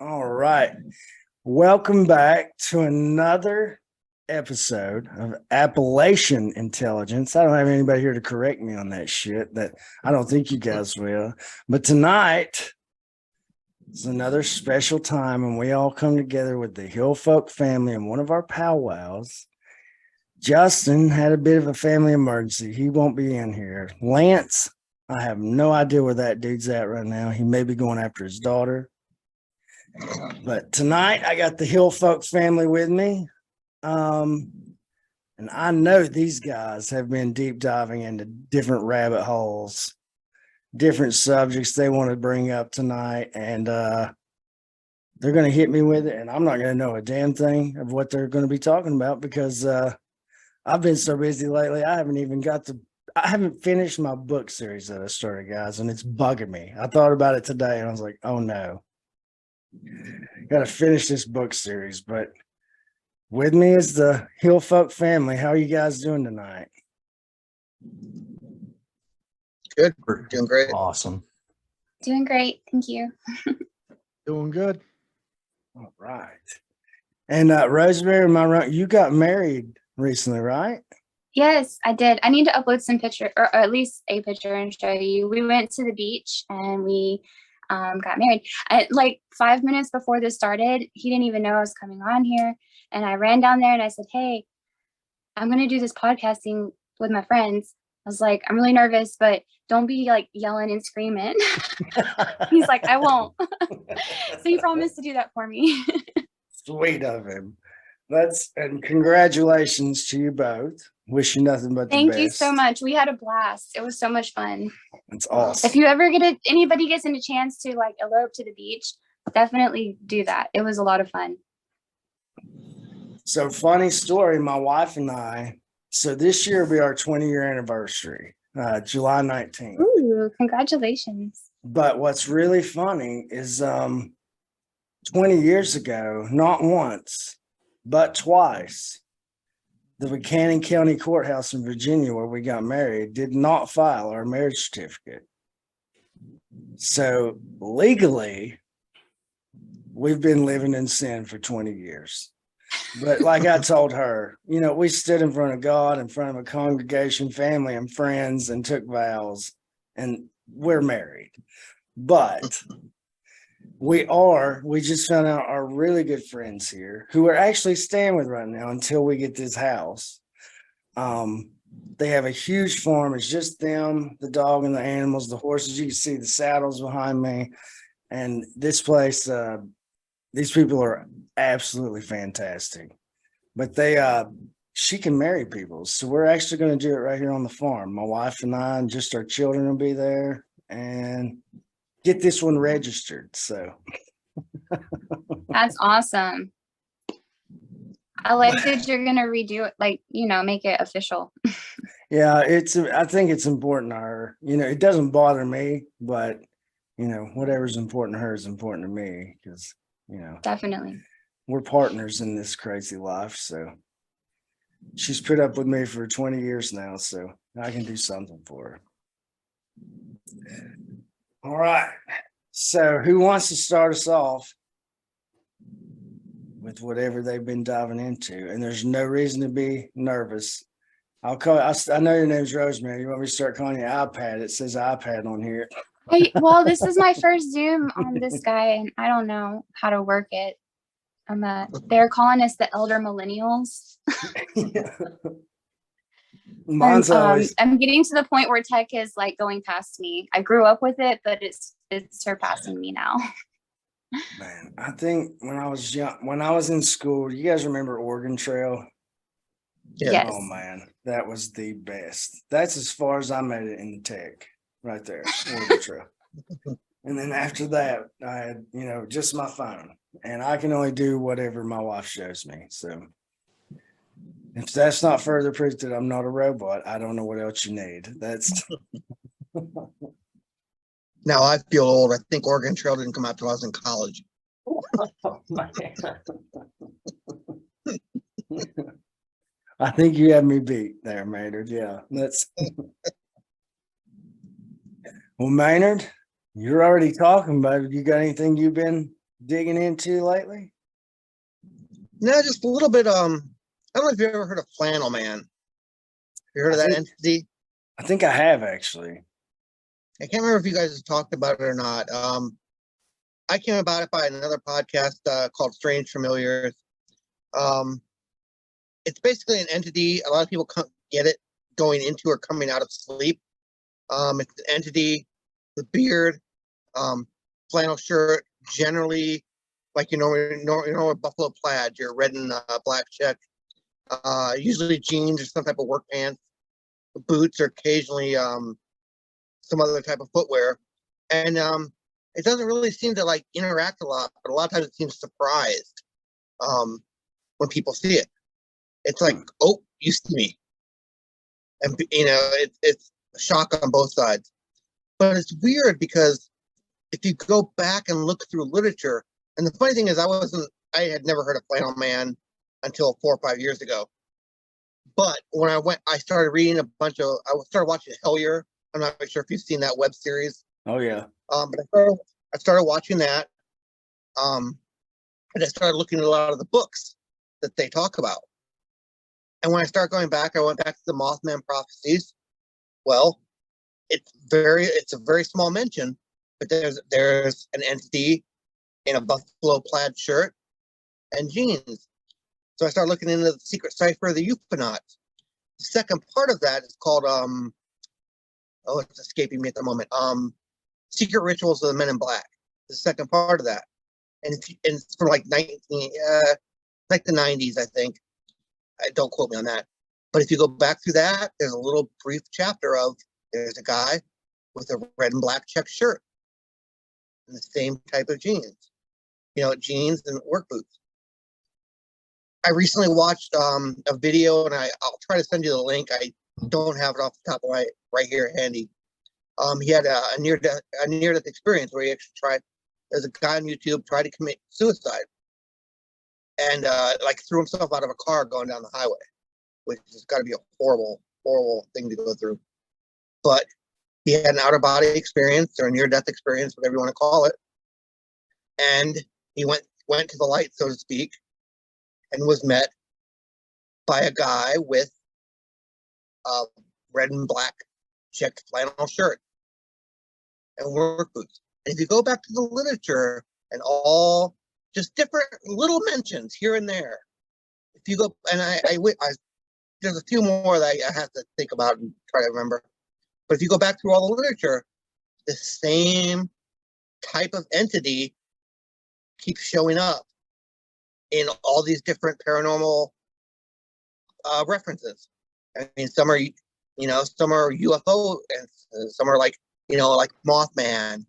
All right. Welcome back to another episode of Appalachian Intelligence. I don't have anybody here to correct me on that shit. That I don't think you guys will. But tonight is another special time, and we all come together with the Hillfolk family and one of our powwows. Justin had a bit of a family emergency. He won't be in here. Lance, I have no idea where that dude's at right now. He may be going after his daughter. But tonight I got the Hillfolk family with me. And I know these guys have been deep diving into different rabbit holes, different subjects they want to bring up tonight. And they're going to hit me with it. And I'm not going to know a damn thing of what they're going to be talking about because I've been so busy lately. I haven't finished my book series that I started, guys, and it's bugging me. I thought about it today and I was like, oh no. Got to finish this book series, but with me is the Hillfolk family. How are you guys doing tonight? Good. We're doing great. Awesome. Doing great. Thank you. Doing good. All right. And Rosemary, am I right? You got married recently, right? Yes, I did. I need to upload some picture, or at least a picture, and show you. We went to the beach and we got married. Like 5 minutes before this started, he didn't even know I was coming on here. And I ran down there and I said, hey, I'm going to do this podcasting with my friends. I was like, I'm really nervous, but don't be like yelling and screaming. He's like, I won't. So he promised to do that for me. Sweet of him. And congratulations to you both. Wish you nothing but the best. Thank you so much. We had a blast. It was so much fun. That's awesome. If you ever anybody gets a chance to like elope to the beach, definitely do that. It was a lot of fun. So funny story, my wife and I, so this year will be our 20-year anniversary, July 19th. Ooh, congratulations. But what's really funny is 20 years ago, not once, but twice, the Buchanan County Courthouse in Virginia, where we got married, did not file our marriage certificate. So legally, we've been living in sin for 20 years. But like I told her, we stood in front of God, in front of a congregation, family, and friends, and took vows, and we're married. But we just found out our really good friends here who we're actually staying with right now until we get this house. They have a huge farm. It's just them, the dog and the animals, the horses. You can see the saddles behind me. And this place, these people are absolutely fantastic. But she can marry people. So we're actually going to do it right here on the farm. My wife and I and just our children will be there and get this one registered. So that's awesome. I like that you're gonna redo it, like make it official. Yeah, I think it's important to her. It doesn't bother me, but whatever's important to her is important to me because definitely we're partners in this crazy life. So she's put up with me for 20 years now, so I can do something for her. All right. So who wants to start us off with whatever they've been diving into? And there's no reason to be nervous. I know your name's Rosemary. You want me to start calling you iPad? It says iPad on here. Well, this is my first Zoom on this guy, and I don't know how to work it. They're calling us the elder millennials. Mine's always. I'm getting to the point where tech is like going past me. I grew up with it, but it's surpassing me now. Man, I think when I was young, when I was in school, you guys remember Oregon Trail? Yeah. Yes. Oh man, that was the best. That's as far as I made it in the tech, right there, Oregon Trail. And then after that, I had, just my phone, and I can only do whatever my wife shows me. So if that's not further proof that I'm not a robot, I don't know what else you need. That's. Now I feel old. I think Oregon Trail didn't come out till I was in college. Oh, man. I think you have me beat there, Maynard. Yeah, well, Maynard, You're already talking about it. You got anything you've been digging into lately? No, just a little bit. I don't know if you ever heard of Flannel Man. You heard of that entity? I think I have actually. I can't remember if you guys have talked about it or not. I came about it by another podcast called Strange Familiars. It's basically an entity. A lot of people get it going into or coming out of sleep. It's an entity with beard, flannel shirt, generally like a buffalo plaid, your red and black check, usually jeans or some type of work pants, boots, or occasionally some other type of footwear. And it doesn't really seem to like interact a lot, but a lot of times it seems surprised when people see it. It's like, oh, you see me. And, it's a shock on both sides. But it's weird because if you go back and look through literature, and the funny thing is I had never heard of Flannel Man until 4 or 5 years ago. But when I started reading I started watching Hellier. I'm not sure if you've seen that web series. Oh yeah. But I started watching that. And I started looking at a lot of the books that they talk about. And when I started going back, I went back to the Mothman prophecies. Well, it's a very small mention, but there's an entity in a buffalo plaid shirt and jeans. So I started looking into the secret cipher of the Euphonauts. The second part of that is called it's escaping me at the moment. Secret Rituals of the Men in Black. The second part of that, and it's from like the 90s, I think. Don't quote me on that. But if you go back through that, there's a little brief chapter of there's a guy with a red and black check shirt and the same type of jeans, jeans and work boots. I recently watched a video, and I'll try to send you the link. I don't have it off the top of right here handy. He had a near death experience where he actually tried. There's a guy on YouTube tried to commit suicide, and threw himself out of a car going down the highway, which has got to be a horrible, horrible thing to go through. But he had an outer body experience or a near death experience, whatever you want to call it, and he went to the light, so to speak, and was met by a guy with a red and black checked flannel shirt and work boots. And if you go back to the literature and all just different little mentions here and there, if you go, and I there's a few more that I have to think about and try to remember. But if you go back through all the literature, the same type of entity keeps showing up in all these different paranormal references. I mean, some are UFO, and some are like Mothman.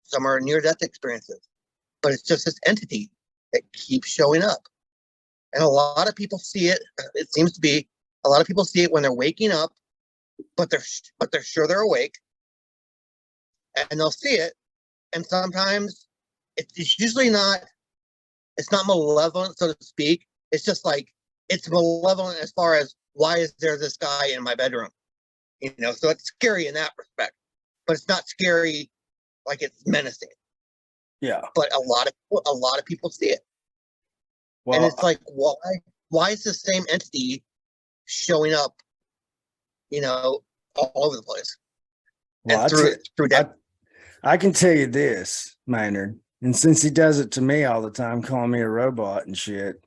Some are near-death experiences. But it's just this entity that keeps showing up. And a lot of people see it. It seems to be a lot of people see it when they're waking up, but they're sure they're awake, and they'll see it. And sometimes it's usually not. It's not malevolent, so to speak. It's just like it's malevolent as far as why is there this guy in my bedroom? So it's scary in that respect, but it's not scary like it's menacing. Yeah. But a lot of people see it, Well, and it's like why is the same entity showing up? All over the place. Well, I can tell you this, Maynard, and since he does it to me all the time, calling me a robot and shit,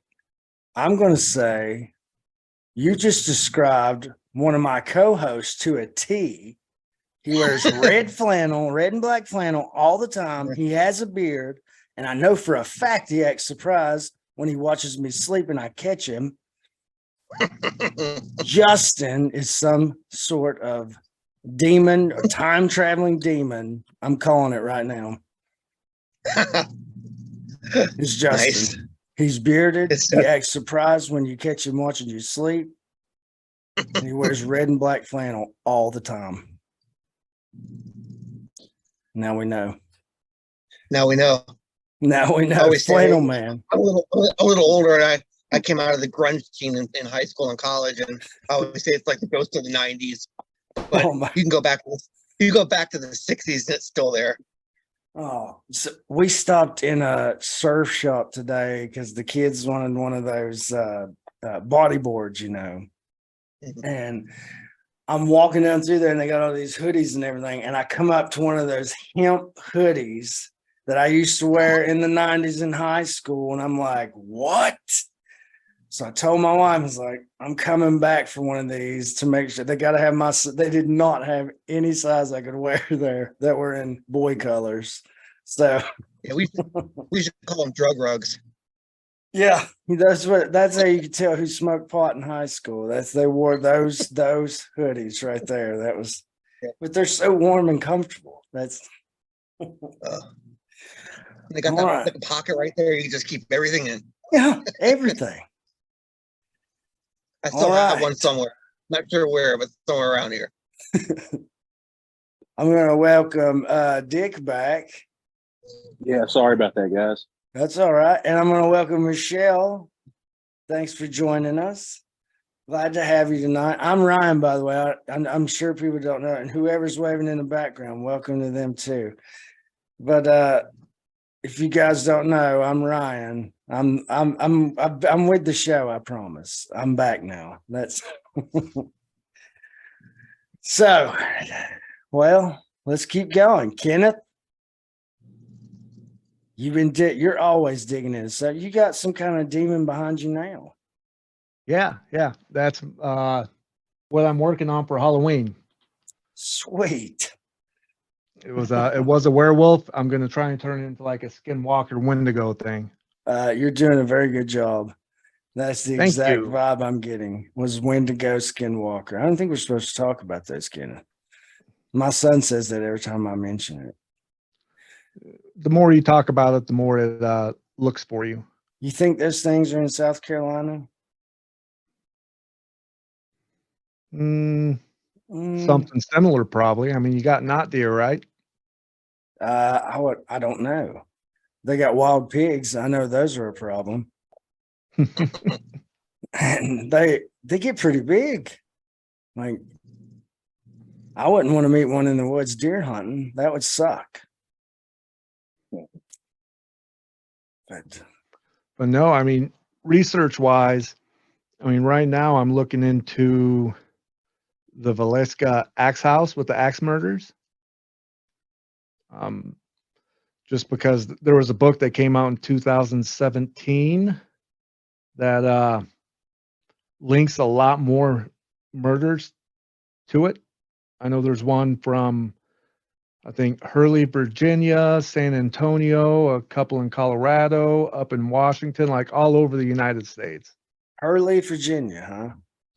I'm going to say you just described one of my co-hosts to a T. He wears red and black flannel all the time. He has a beard, and I know for a fact he acts surprised when he watches me sleep and I catch him. Justin is some sort of demon or time traveling demon. I'm calling it right now. It's Justin. Nice. He's bearded. He acts surprised when you catch him watching you sleep. And he wears red and black flannel all the time. Now we know. Flannel Man. I'm a little older, and I came out of the grunge scene in high school and college, and I always say it's like the ghost of the 90s. But you can go back to the 60s, and it's still there. Oh, so we stopped in a surf shop today because the kids wanted one of those bodyboards, and I'm walking down through there and they got all these hoodies and everything. And I come up to one of those hemp hoodies that I used to wear in the 90s in high school. And I'm like, what? So I told my wife, I was like, I'm coming back for one of these to make sure they got to have they did not have any size I could wear there that were in boy colors. So Yeah, we should call them drug rugs. yeah, that's how you could tell who smoked pot in high school. They wore those hoodies right there. That was, Yeah. but they're so warm and comfortable. That's They got all that right. like a pocket right there. You can just keep everything in. Yeah, everything. I still All have right. one somewhere. Not sure where, but somewhere around here. I'm going to welcome Dick back. Yeah, sorry about that, guys. That's all right. And I'm going to welcome Michelle. Thanks for joining us. Glad to have you tonight. I'm Ryan, by the way. I'm sure people don't know. And whoever's waving in the background, welcome to them too. But if you guys don't know, I'm Ryan. I'm with the show, I promise. I'm back now. That's so well, let's keep going. Kenneth, you're always digging in. So you got some kind of demon behind you now. Yeah, that's what I'm working on for Halloween. Sweet. It was a werewolf. I'm gonna try and turn it into like a skinwalker Wendigo thing. You're doing a very good job. That's the Thank exact you. vibe I'm getting. Was Wendigo Skinwalker. I don't think we're supposed to talk about those, Kenneth. My son says that every time I mention it. The more you talk about it, the more it looks for you. You think those things are in South Carolina? Mm, Mm, Something similar, probably. I mean, you got not deer, right? I don't know. They got wild pigs. I know those are a problem. And they get pretty big. Like, I wouldn't want to meet one in the woods deer hunting. That would suck. But But no, I mean, research wise, I mean, right now I'm looking into the Valeska axe house with the axe murders. Just because there was a book that came out in 2017 that links a lot more murders to it. I know there's one from, I think, Hurley, Virginia, San Antonio, a couple in Colorado, up in Washington, like all over the United States. Hurley, Virginia, huh?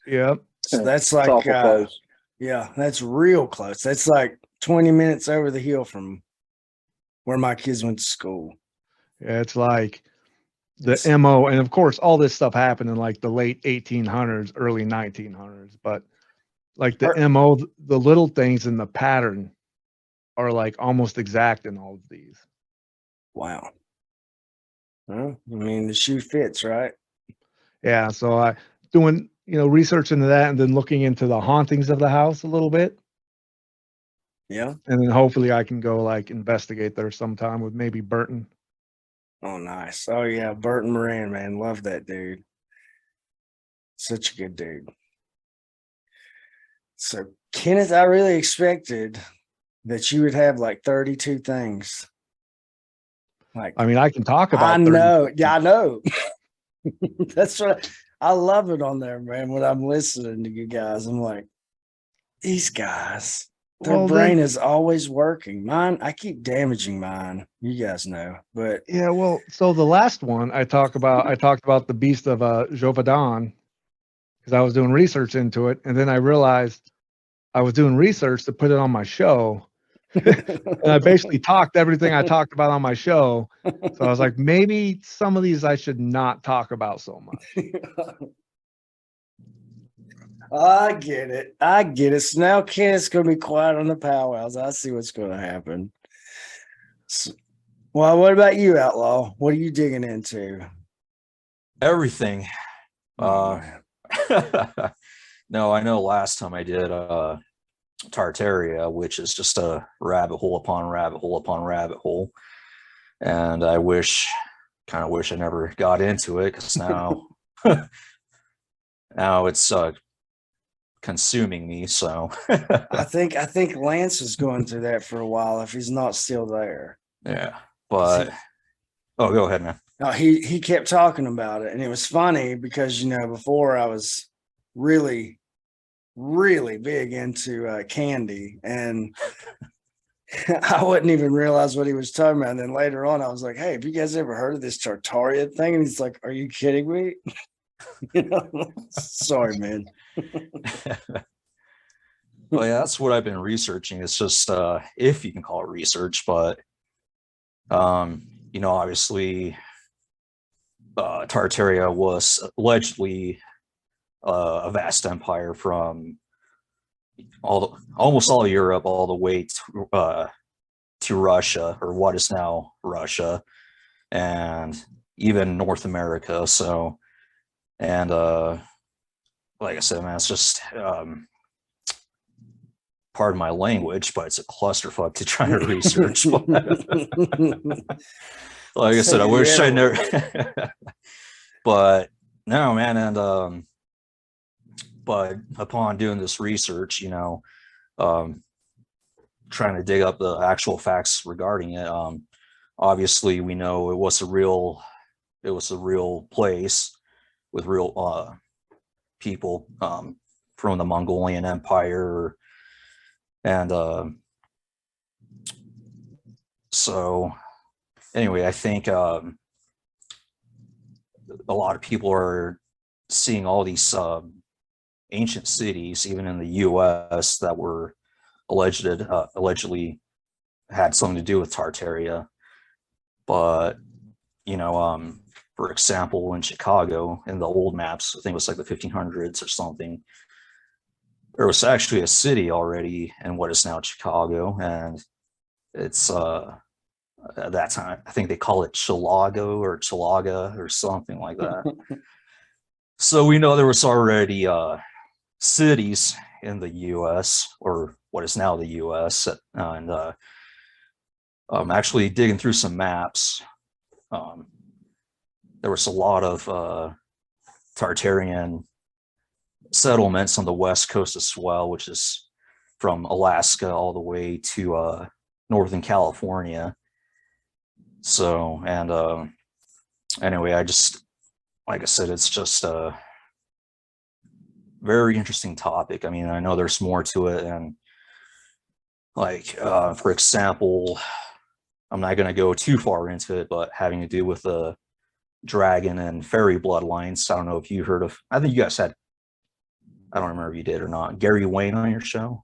Yep. So that's It's like, awful close. yeah, that's real close. That's like 20 minutes over the hill from where my kids went to school. Yeah, it's like the It's- MO, and of course, all this stuff happened in like the late 1800s, early 1900s, but like the Are- MO, the little things in the pattern are like almost exact in all of these. Wow. Well, I mean, the shoe fits, right? Yeah, so I doing, research into that and then looking into the hauntings of the house a little bit. Yeah. And then hopefully I can go like investigate there sometime with maybe Burton. Oh, nice. Oh, yeah. Burton Moran, man. Love that dude. Such a good dude. So, Kenneth, I really expected that you would have like 32 things. Like, I mean, I can talk about I 30 know. things. Yeah, I know. That's what I love it on there, man. When I'm listening to you guys, I'm like, these guys, their Well, brain then, is always working. Mine, I keep damaging mine. You guys know, but yeah, well, so the last one I talked about the beast of Jovadon because I was doing research into it, and then I realized I was doing research to put it on my show. And I basically talked everything I talked about on my show. So I was like, maybe some of these I should not talk about so much. I get it. I get it. So now Kenneth's going to be quiet on the powwows. I see what's going to happen. So, well, what about you, Outlaw? What are you digging into? Everything. Oh, man. No, I know last time I did Tartaria, which is just a rabbit hole upon rabbit hole upon rabbit hole. And I kind of wish I never got into it, because now, now it's consuming me. So I think Lance is going through that for a while if he's not still there. yeah, but oh, go ahead, man. No, he kept talking about it, and it was funny because before I was really big into candy, and I wouldn't even realize what he was talking about. And then later on, I was like, "Hey, have you guys ever heard of this Tartarria thing?" And he's like, "Are you kidding me?" Sorry, man. Well, yeah, that's what I've been researching. It's just if you can call it research, but obviously Tartaria was allegedly a vast empire from almost all of Europe all the way to Russia, or what is now Russia, and even North America. So, and like I said, man, it's just pardon my language, but it's a clusterfuck to try to research. Like I said, I wish I never. But no, man, and but upon doing this research, trying to dig up the actual facts regarding it, obviously we know it was a real place with real people from the Mongolian Empire, and so anyway, I think a lot of people are seeing all these ancient cities, even in the U.S., that were allegedly had something to do with Tartaria. But for example, in Chicago, in the old maps, I think it was like the 1500s or something, there was actually a city already in what is now Chicago, and it's at that time, I think they call it Chilago or Chilaga or something like that. So we know there was already cities in the U.S., or what is now the U.S., and I'm actually digging through some maps. There was a lot of Tartarian settlements on the West Coast as well, which is from Alaska all the way to Northern California. So, and anyway, like I said, it's just a very interesting topic. I mean, I know there's more to it, and like, for example, I'm not going to go too far into it, but having to do with the dragon and fairy bloodlines. I don't know if you heard of, I think you guys had, I don't remember if you did or not, Gary Wayne on your show.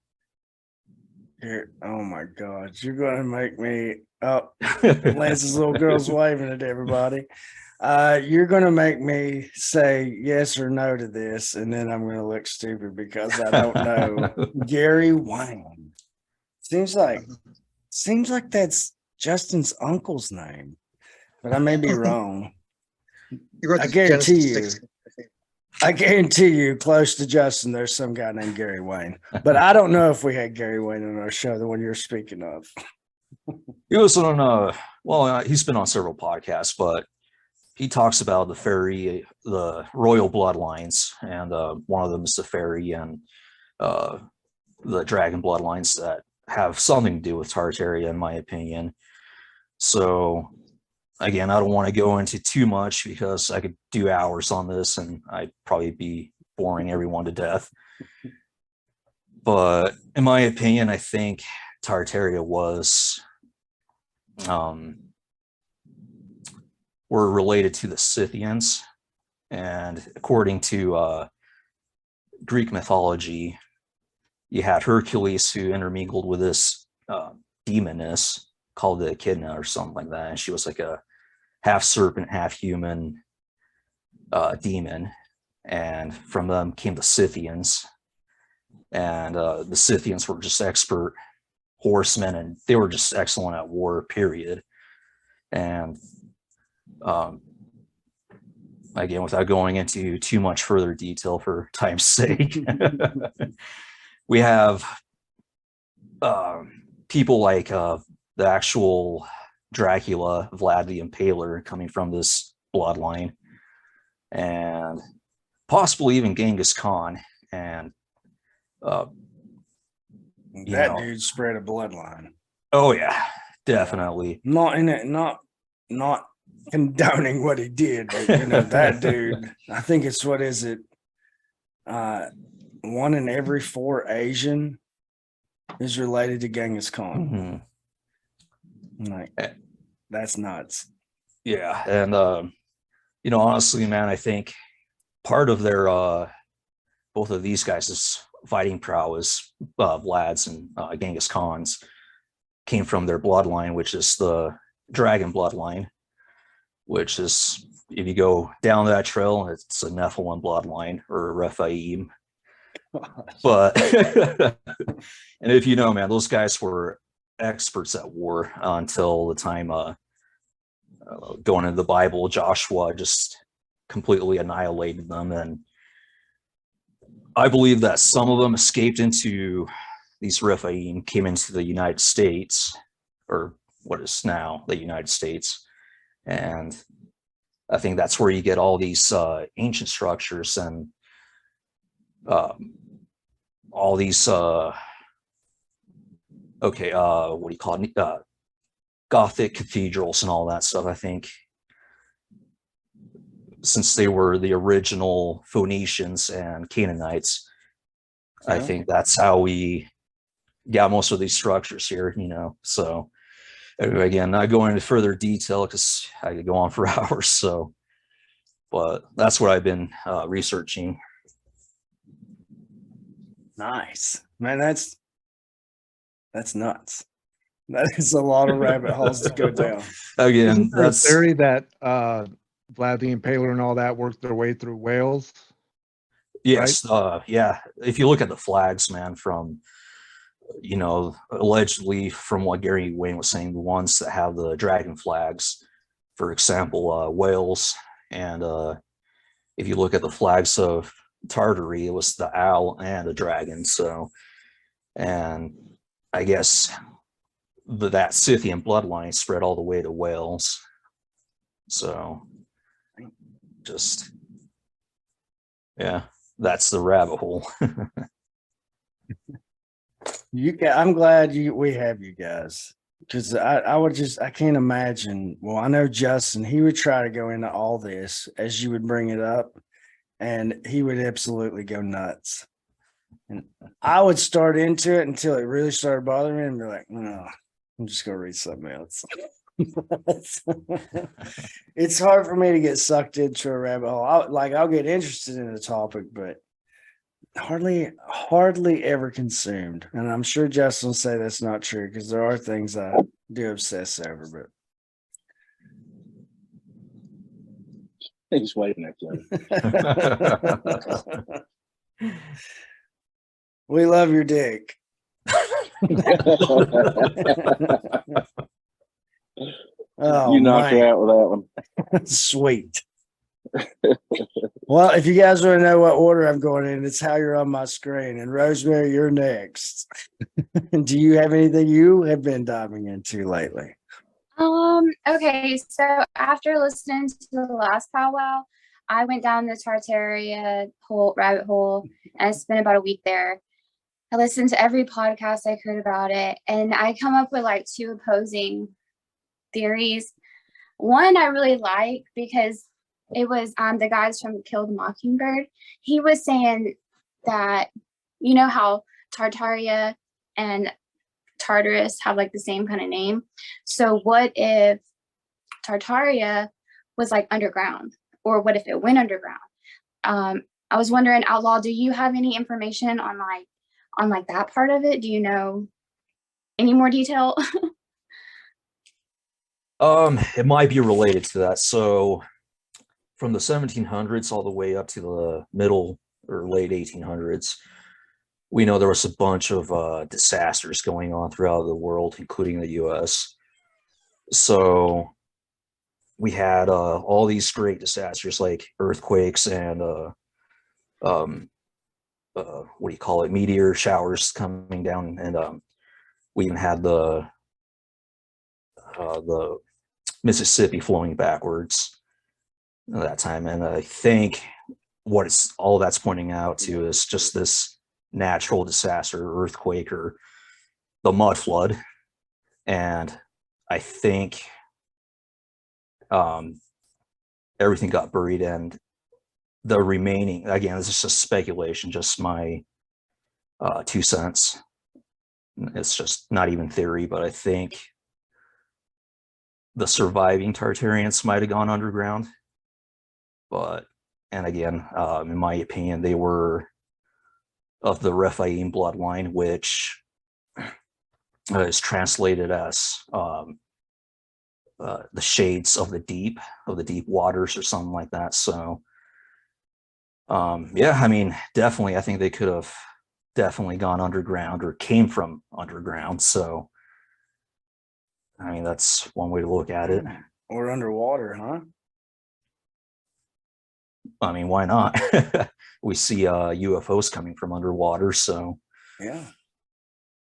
Oh my God, you're going to make me up. Lance's little girl's waving at everybody. You're going to make me say yes or no to this, and then I'm going to look stupid because I don't know. Gary Wayne. Seems like that's Justin's uncle's name, but I may be wrong. I guarantee you, close to Justin, there's some guy named Gary Wayne. But I don't know if we had Gary Wayne on our show, the one you're speaking of. He was on, he's been on several podcasts, but he talks about the royal bloodlines, and one of them is the fairy and the dragon bloodlines that have something to do with Tartaria, in my opinion. So, again, I don't want to go into too much because I could do hours on this and I'd probably be boring everyone to death. But in my opinion, I think Tartaria were related to the Scythians. And according to Greek mythology, you had Hercules, who intermingled with this demoness called the Echidna or something like that. And she was like a half serpent, half human demon. And from them came the Scythians. And the Scythians were just expert horsemen, and they were just excellent at war, period. And again, without going into too much further detail for time's sake, we have people like the actual Dracula, Vlad the Impaler, coming from this bloodline, and possibly even Genghis Khan. And that dude spread a bloodline. oh yeah, definitely. Not in it, not condoning what he did, but that dude. I think it's what is it? 1 in every 4 Asian is related to Genghis Khan. Like, that's nuts. Yeah, and honestly, man, I think part of their both of these guys' fighting prowess, Vlad's and Genghis Khan's, came from their bloodline, which is the dragon bloodline, which is, if you go down that trail, it's a Nephilim bloodline or a Rephaim. But and if you know, man, those guys were experts at war until the time going into the Bible, Joshua just completely annihilated them. And I believe that some of them escaped into these Rephaim, came into the United States, or what is now the United States. And I think that's where you get all these ancient structures and all these what do you call it, Gothic cathedrals and all that stuff. I think since they were the original Phoenicians and Canaanites, I think that's how we got most of these structures here, so again, not going into further detail because I could go on for hours, so but that's what I've been researching. Nice, man. That's nuts. That is a lot of rabbit holes to go down. Again, Isn't there that's a theory that Vlad the Impaler and all that worked their way through Wales. Yes, right? Yeah. If you look at the flags, man, from allegedly from what Gary Wayne was saying, the ones that have the dragon flags, for example, Wales, and if you look at the flags of Tartarria, it was the owl and a dragon. So, and I guess that Scythian bloodline spread all the way to Wales. So, just yeah, that's the rabbit hole. I'm glad we have you guys, because I can't imagine. Well, I know Justin, he would try to go into all this as you would bring it up, and he would absolutely go nuts. And I would start into it until it really started bothering me and be like, no, I'm just gonna read something else. It's hard for me to get sucked into a rabbit hole. I'll get interested in a topic, but hardly ever consumed. And I'm sure Justin will say that's not true, because there are things I do obsess over, but He's waving at you. we love your dick. Oh, you knocked her man. out with that one. Sweet. Well, if you guys want to know what order I'm going in, it's how you're on my screen. And Rosemary, you're next. Do you have anything you have been diving into lately? Okay, so after listening to the last powwow, I went down the Tartarria rabbit hole, and I spent about a week there. I listened to every podcast I could about it, and I come up with like 2 opposing theories. One I really like, because it was the guys from Kill the Mockingbird. He was saying that, you know how Tartaria and Tartarus have like the same kind of name. So what if Tartaria was like underground, or what if it went underground? I was wondering, Outlaw, do you have any information on that part of it? Do you know any more detail? It might be related to that. So from the 1700s all the way up to the middle or late 1800s, we know there was a bunch of disasters going on throughout the world, including the US. So we had all these great disasters like earthquakes and what do you call it, meteor showers coming down, and we even had the Mississippi flowing backwards at that time. And I think what it's all that's pointing out to is just this natural disaster, earthquake, or the mud flood. And I think everything got buried, and the remaining, again, this is just speculation, just my 2 cents. It's just not even theory, but I think the surviving Tartarians might have gone underground. But, and again, in my opinion, they were of the Rephaim bloodline, which is translated as the shades of the deep waters, or something like that. So yeah, I mean, definitely, I think they could have definitely gone underground or came from underground. So I mean, that's one way to look at it. Or underwater, huh? I mean, why not? We see UFOs coming from underwater, so Yeah.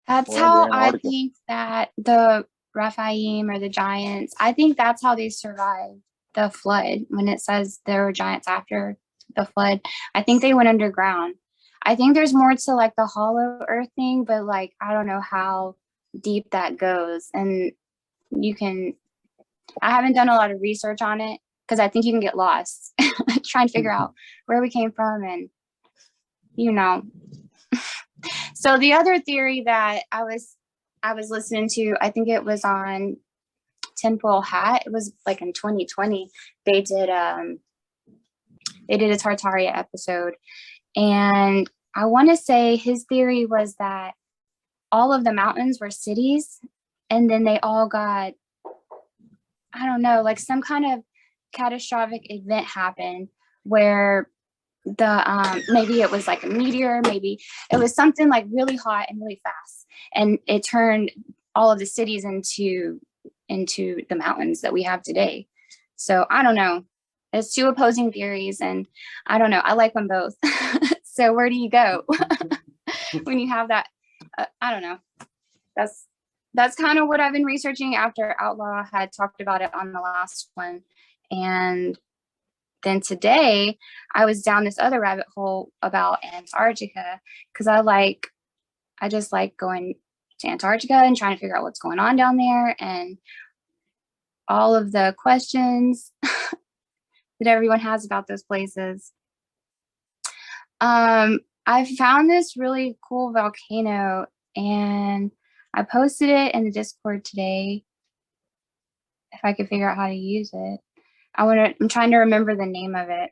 That's Or how under I Antarctica. think that the Rephaim or the giants, I think that's how they survived the flood. When it says there were giants after the flood, I think they went underground. I think there's more to like the hollow earth thing, but like I don't know how deep that goes. And I haven't done a lot of research on it because I think you can get lost trying to figure out where we came from, and you know. So the other theory that I was listening to, I think it was on Tinfoil Hat. It was like in 2020. They did a Tartarria episode, and I want to say his theory was that all of the mountains were cities, and then they all got, I don't know, like some kind of catastrophic event happened where the maybe it was like a meteor, maybe it was something like really hot and really fast, and it turned all of the cities into the mountains that we have today. So I don't know, it's two opposing theories, and I don't know, I like them both. So where do you go when you have that? I don't know. That's kind of what I've been researching after Outlaw had talked about it on the last one. And then today I was down this other rabbit hole about Antarctica, because I just like going to Antarctica and trying to figure out what's going on down there, and all of the questions that everyone has about those places. I found this really cool volcano, and I posted it in the Discord today. If I could figure out how to use it, I'm trying to remember the name of it.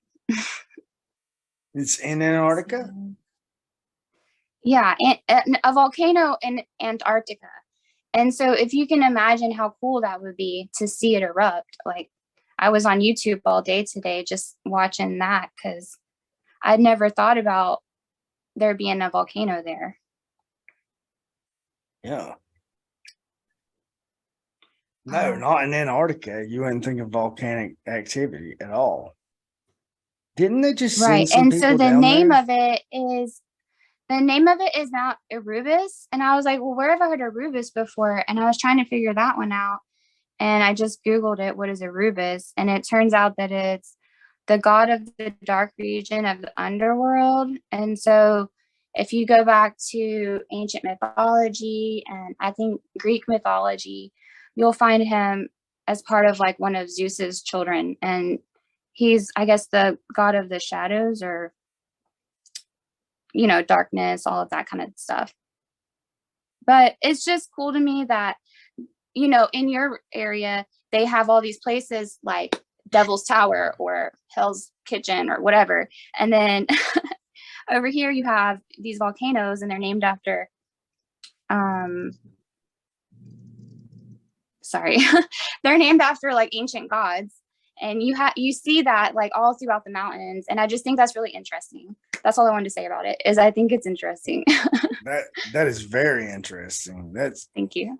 It's in Antarctica. Yeah, and a volcano in Antarctica. And so if you can imagine how cool that would be to see it erupt. Like, I was on YouTube all day today just watching that, because I'd never thought about there being a volcano there. Yeah. No, not in Antarctica. You wouldn't think of volcanic activity at all. Didn't they just send Right. some And so people the down name there? of it is now Erebus. And I was like, well, where have I heard Erebus before? And I was trying to figure that one out. And I just Googled it. What is Erebus? And it turns out that it's the god of the dark region of the underworld. And so if you go back to ancient mythology and I think Greek mythology, you'll find him as part of like one of Zeus's children. And he's, I guess, the god of the shadows, or, you know, darkness, all of that kind of stuff. But it's just cool to me that, you know, in your area, they have all these places like Devil's Tower or Hell's Kitchen or whatever. And then over here you have these volcanoes, and they're named after, sorry, they're named after like ancient gods. And you see that like all throughout the mountains. And I just think that's really interesting. That's all I wanted to say about it, is I think it's interesting. That is very interesting. That's Thank you.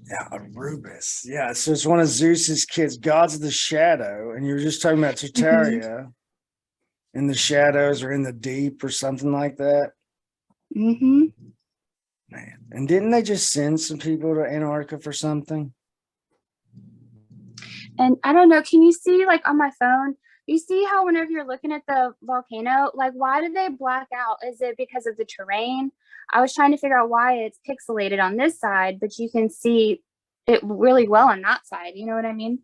yeah, Erebus. Yeah, so it's one of Zeus's kids, gods of the shadow. And you were just talking about Tartarria in the shadows or in the deep or something like that. Mm-hmm. Man. And didn't they just send some people to Antarctica for something? And I don't know, can you see like on my phone, you see how whenever you're looking at the volcano, like why did they black out? Is it because of the terrain? I was trying to figure out why it's pixelated on this side, but you can see it really well on that side. You know what I mean?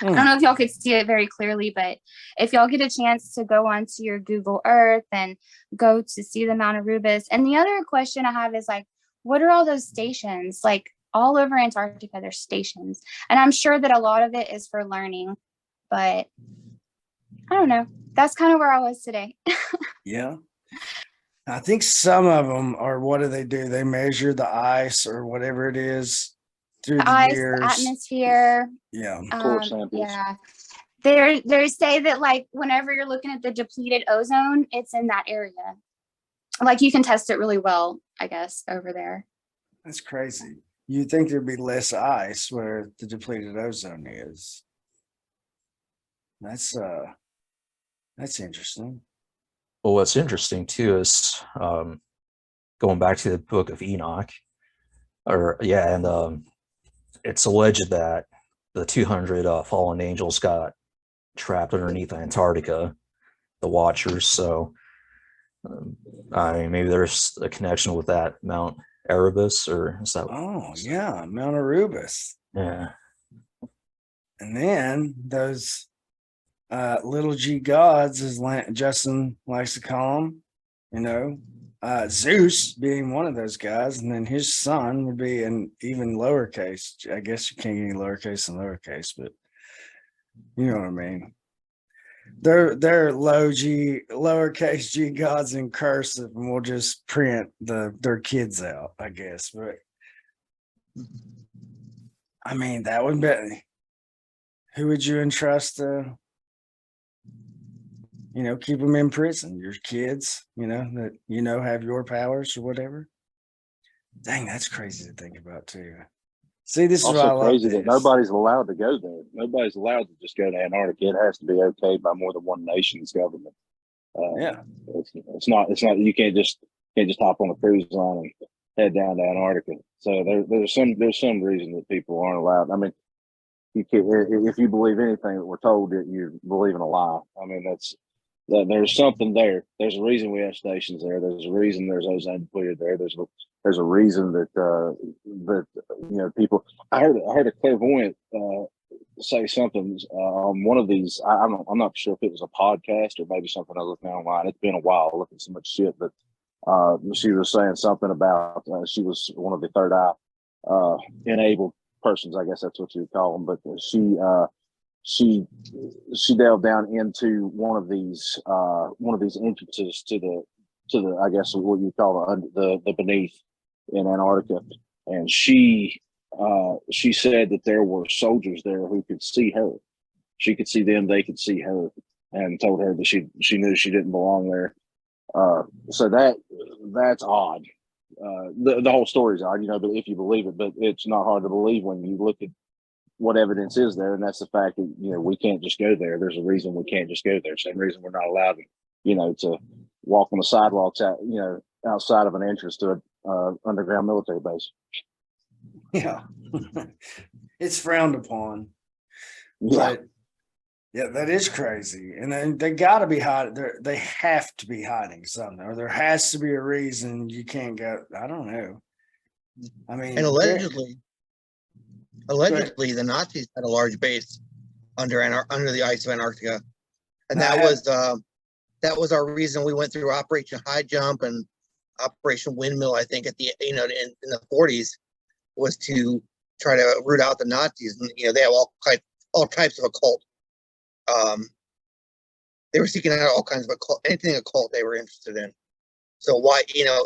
I don't know if y'all could see it very clearly, but if y'all get a chance to go onto your Google Earth and go to see the Mount Erebus. And the other question I have is like, what are all those stations? Like all over Antarctica, there's stations. And I'm sure that a lot of it is for learning, but I don't know. That's kind of where I was today. Yeah. I think some of them are, what do? They measure the ice or whatever it is through The the ice, years. the atmosphere. Yeah. Core samples. Yeah. They say that like whenever you're looking at the depleted ozone, it's in that area. Like you can test it really well, I guess, over there. That's crazy. You'd think there'd be less ice where the depleted ozone is. That's interesting. Well, what's interesting too is going back to the Book of Enoch, and it's alleged that the 200 fallen angels got trapped underneath Antarctica, the Watchers. So, I mean, maybe there's a connection with that Mount Erebus, or is that? Oh yeah, Mount Erebus. Yeah. And then those little G gods, as Justin likes to call them, you know, Zeus being one of those guys, and then his son would be an even lowercase. I guess you can't get any lowercase than lowercase, but you know what I mean. They're lowercase G gods in cursive, and we'll just print their kids out, I guess. But I mean, that would be, who would you entrust to, keep them in prison? Your kids, that have your powers or whatever. Dang, that's crazy to think about too. See, this is why I Also love crazy this. that nobody's allowed to go there. Nobody's allowed to just go to Antarctica. It has to be okayed by more than one nation's government. Yeah, it's not. You can't just hop on a cruise line and head down to Antarctica. So there's some reason that people aren't allowed. I mean, you can, if you believe anything that we're told, that you believe in a lie. I mean, there's something there. There's a reason we have stations there. There's a reason there's ozone depleted there. There's a reason that people. I heard a clairvoyant say something on one of these. I'm not sure if it was a podcast or maybe something I looked online. It's been a while looking at so much shit, but she was saying something about she was one of the third eye enabled persons. I guess that's what you would call them. But she delved down into one of these entrances to the I guess what you call the beneath in Antarctica, and she said that there were soldiers there who could see her. She could see them, they could see her, and told her that she knew she didn't belong there. So that's odd. The whole story's odd, but if you believe it, but it's not hard to believe when you look at what evidence is there, and that's the fact that we can't just go there. There's a reason we can't just go there. Same reason we're not allowed to walk on the sidewalks outside of an entrance to a underground military base. Yeah, it's frowned upon. Yeah. But yeah, that is crazy. And then they got to be hiding. They have to be hiding something, or there has to be a reason you can't go. I don't know. I mean, And allegedly, the Nazis had a large base under the ice of Antarctica, and that was our reason we went through Operation High Jump and Operation Windmill. I think at the in the 40s was to try to root out the Nazis, and they have all types of occult. They were seeking out all kinds of occult, anything occult they were interested in. So why,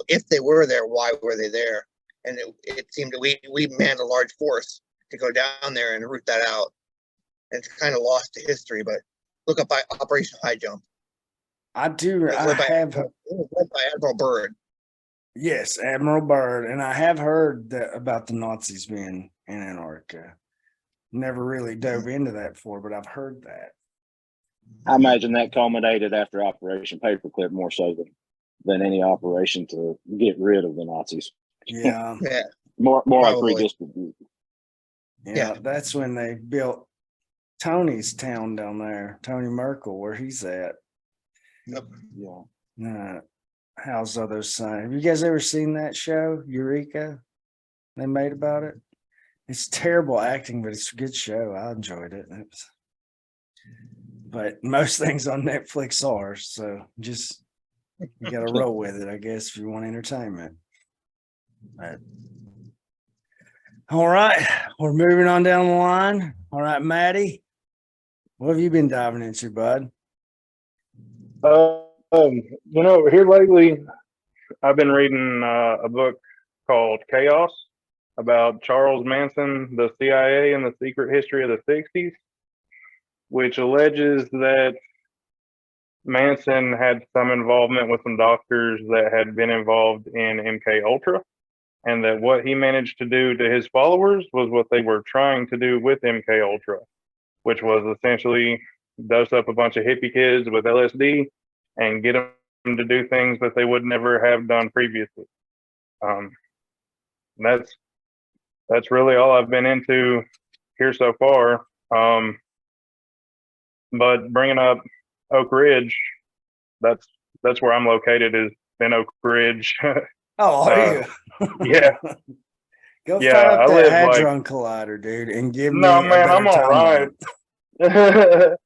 if they were there, why were they there? And it seemed that we manned a large force to go down there and root that out. And it's kind of lost to history, but look up by Operation High Jump. I do. It was led by Admiral Byrd. Yes, Admiral Byrd, and I have heard about the Nazis being in Antarctica. Never really dove into that before, but I've heard that. I imagine that culminated after Operation Paperclip more so than any operation to get rid of the Nazis. Yeah. Yeah. More like Probably. redistribute. Yeah. That's when they built Tony's town down there, Tony Merkel, where he's at. Yep. Yeah. How's Other Side? Have you guys ever seen that show, Eureka? They made about it. It's terrible acting, but it's a good show. I enjoyed it. But most things on Netflix are, so just you got to roll with it, I guess, if you want entertainment. But, all right, we're moving on down the line. All right, Maddie, what have you been diving into, bud? Here lately, I've been reading a book called Chaos about Charles Manson, the CIA, and the secret history of the 60s, which alleges that Manson had some involvement with some doctors that had been involved in MK Ultra, and that what he managed to do to his followers was what they were trying to do with MK Ultra, which was essentially dose up a bunch of hippie kids with LSD and get them to do things that they would never have done previously. That's really all I've been into here so far. But bringing up Oak Ridge, that's where I'm located, is in Oak Ridge. Oh, are you? Yeah. Go Yeah, fire up I that live, like- Hadron Collider, dude, and give me No, a man, better I'm all right. timeline.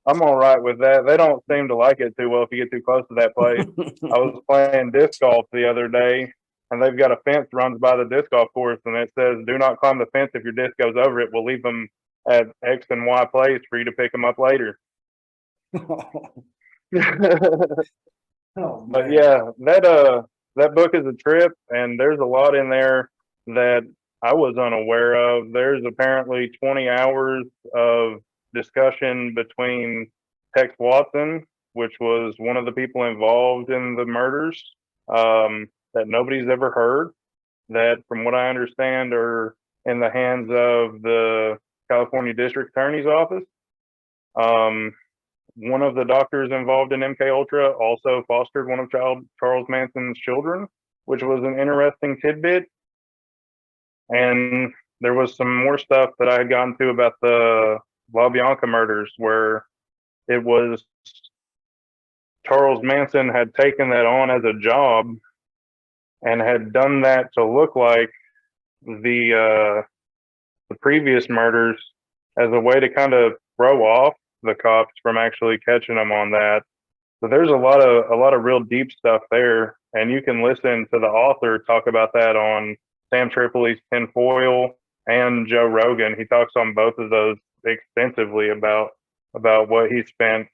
I'm all right with that. They don't seem to like it too well if you get too close to that place. I was playing disc golf the other day, and they've got a fence runs by the disc golf course, and it says, "Do not climb the fence if your disc goes over it. We'll leave them at X and Y place for you to pick them up later." Oh, But man. yeah, that book is a trip, and there's a lot in there that I was unaware of. There's apparently 20 hours of discussion between Tex Watson, which was one of the people involved in the murders, that nobody's ever heard, that from what I understand are in the hands of the California District Attorney's Office. One of the doctors involved in MK Ultra also fostered one of Charles Manson's children, which was an interesting tidbit. And there was some more stuff that I had gotten to about the La Bianca murders, where it was Charles Manson had taken that on as a job and had done that to look like the previous murders, as a way to kind of throw off the cops from actually catching them on that. So there's a lot of real deep stuff there, and you can listen to the author talk about that on Sam Tripoli's Tinfoil and Joe Rogan. He talks on both of those extensively about what he spent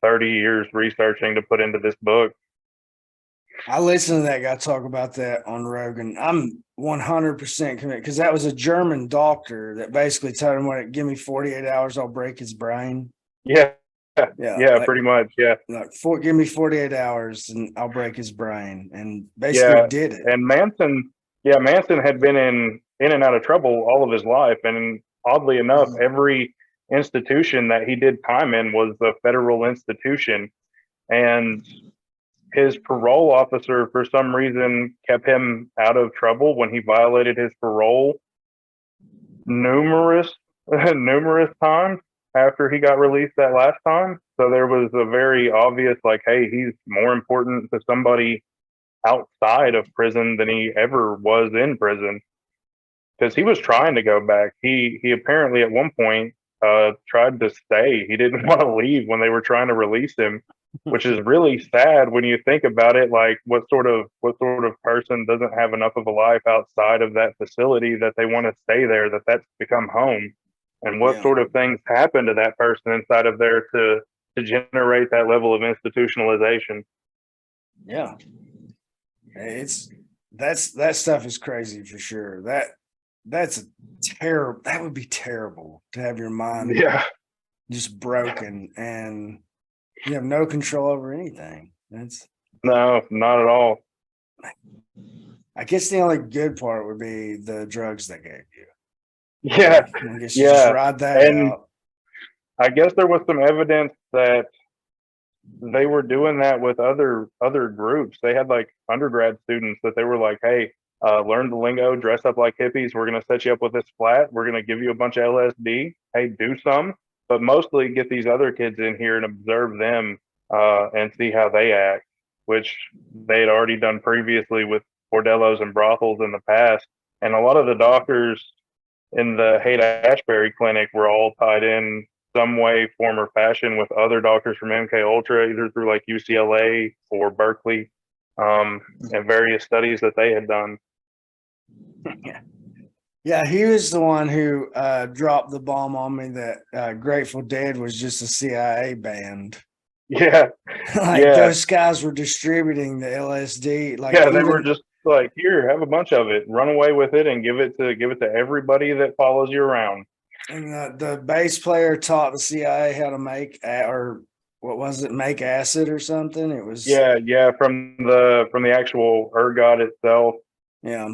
30 years researching to put into this book. I listened to that guy talk about that on Rogan. I'm 100% convinced, because that was a German doctor that basically told him, give me 48 hours, I'll break his brain. Yeah, like, pretty much. Yeah, give me 48 hours and I'll break his brain, and basically did it. And Manson had been in and out of trouble all of his life, and oddly enough, every institution that he did time in was a federal institution, and his parole officer for some reason kept him out of trouble when he violated his parole numerous times after he got released that last time. So there was a very obvious, hey, he's more important to somebody outside of prison than he ever was in prison, because he was trying to go back. He apparently at one point tried to stay. He didn't want to leave when they were trying to release him, which is really sad when you think about it. Like, what sort of person doesn't have enough of a life outside of that facility that they want to stay there, that's become home? And what sort of things happen to that person inside of there to generate that level of institutionalization? Yeah. That stuff is crazy for sure. That's that would be terrible to have your mind just broken and you have no control over anything. No, not at all. I guess the only good part would be the drugs they gave you. Yeah. I guess you just ride that out. I guess there was some evidence that they were doing that with other groups. They had undergrad students that they were like, hey, learn the lingo, dress up like hippies. We're going to set you up with this flat. We're going to give you a bunch of LSD. Hey, do some, but mostly get these other kids in here and observe them and see how they act, which they had already done previously with bordellos and brothels in the past. And a lot of the doctors in the Haight-Ashbury clinic were all tied in some way, form, or fashion with other doctors from MK Ultra, either through like UCLA or Berkeley, and various studies that they had done. Yeah, he was the one who dropped the bomb on me that Grateful Dead was just a CIA band. Yeah, Like yeah, those guys were distributing the LSD. Like yeah. They even, were just like, here, have a bunch of it, run away with it, and give it to everybody that follows you around. and the bass player taught the CIA how to make or what was it, make acid or something. It was Yeah, from the actual ergot itself, yeah.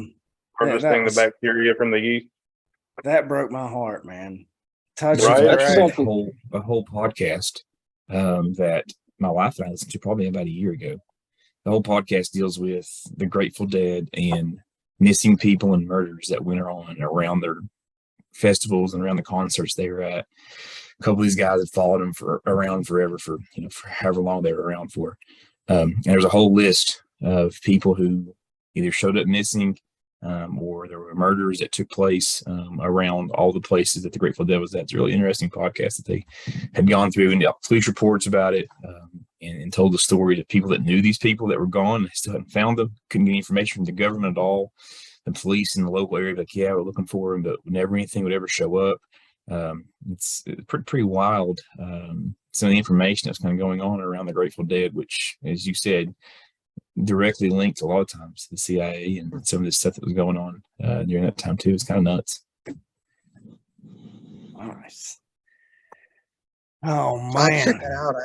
harvesting the bacteria from the yeast. That broke my heart, man. Touch There's Right. actually a whole podcast that my wife and I listened to probably about a year ago. The whole podcast deals with the Grateful Dead and missing people and murders that went on around their festivals and around the concerts they were at. A couple of these guys had followed them around forever for however long they were around for. And there's a whole list of people who either showed up missing or there were murders that took place around all the places that the Grateful Dead was at. It's a really interesting podcast that they had gone through and police reports about it and told the stories of people that knew these people that were gone. They still hadn't found them, couldn't get any information from the government at all. The police in the local area like, yeah, we're looking for them, but never anything would ever show up. It's pretty wild. Some of the information that's kind of going on around the Grateful Dead, which, as you said, directly linked a lot of times to the CIA and some of the stuff that was going on during that time too. It's kind of nuts. nice. Oh I'll check man. that out.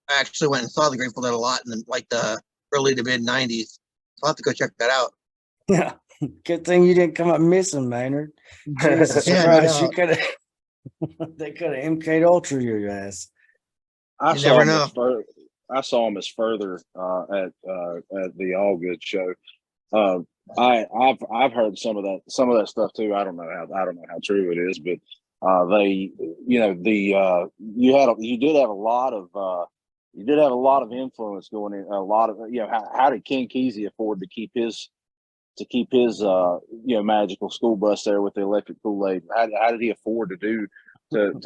I actually went and saw the Grateful Dead a lot in the early to mid '90s. I'll have to go check that out. Yeah. Good thing you didn't come up missing, Maynard. Jesus Yeah, no Christ, you doubt. could have. They could have MK'd Ultra your ass. I You saw never him know. as I saw him as further at the All Good show. I've heard some of that stuff too. I don't know how true it is, but you did have a lot of influence going in. A lot of how did Ken Kesey afford to keep his magical school bus there with the electric Kool-Aid? How did he afford to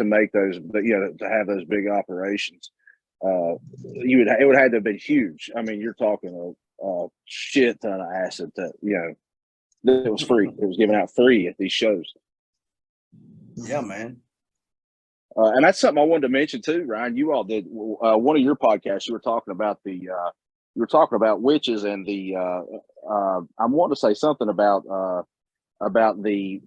make those, to have those big operations? It would have to have been huge. I mean, you're talking a shit ton of acid that it was free. It was given out free at these shows. Yeah, man. And that's something I wanted to mention too, Ryan. You all did one of your podcasts. You were talking about witches and the. I want to say something about the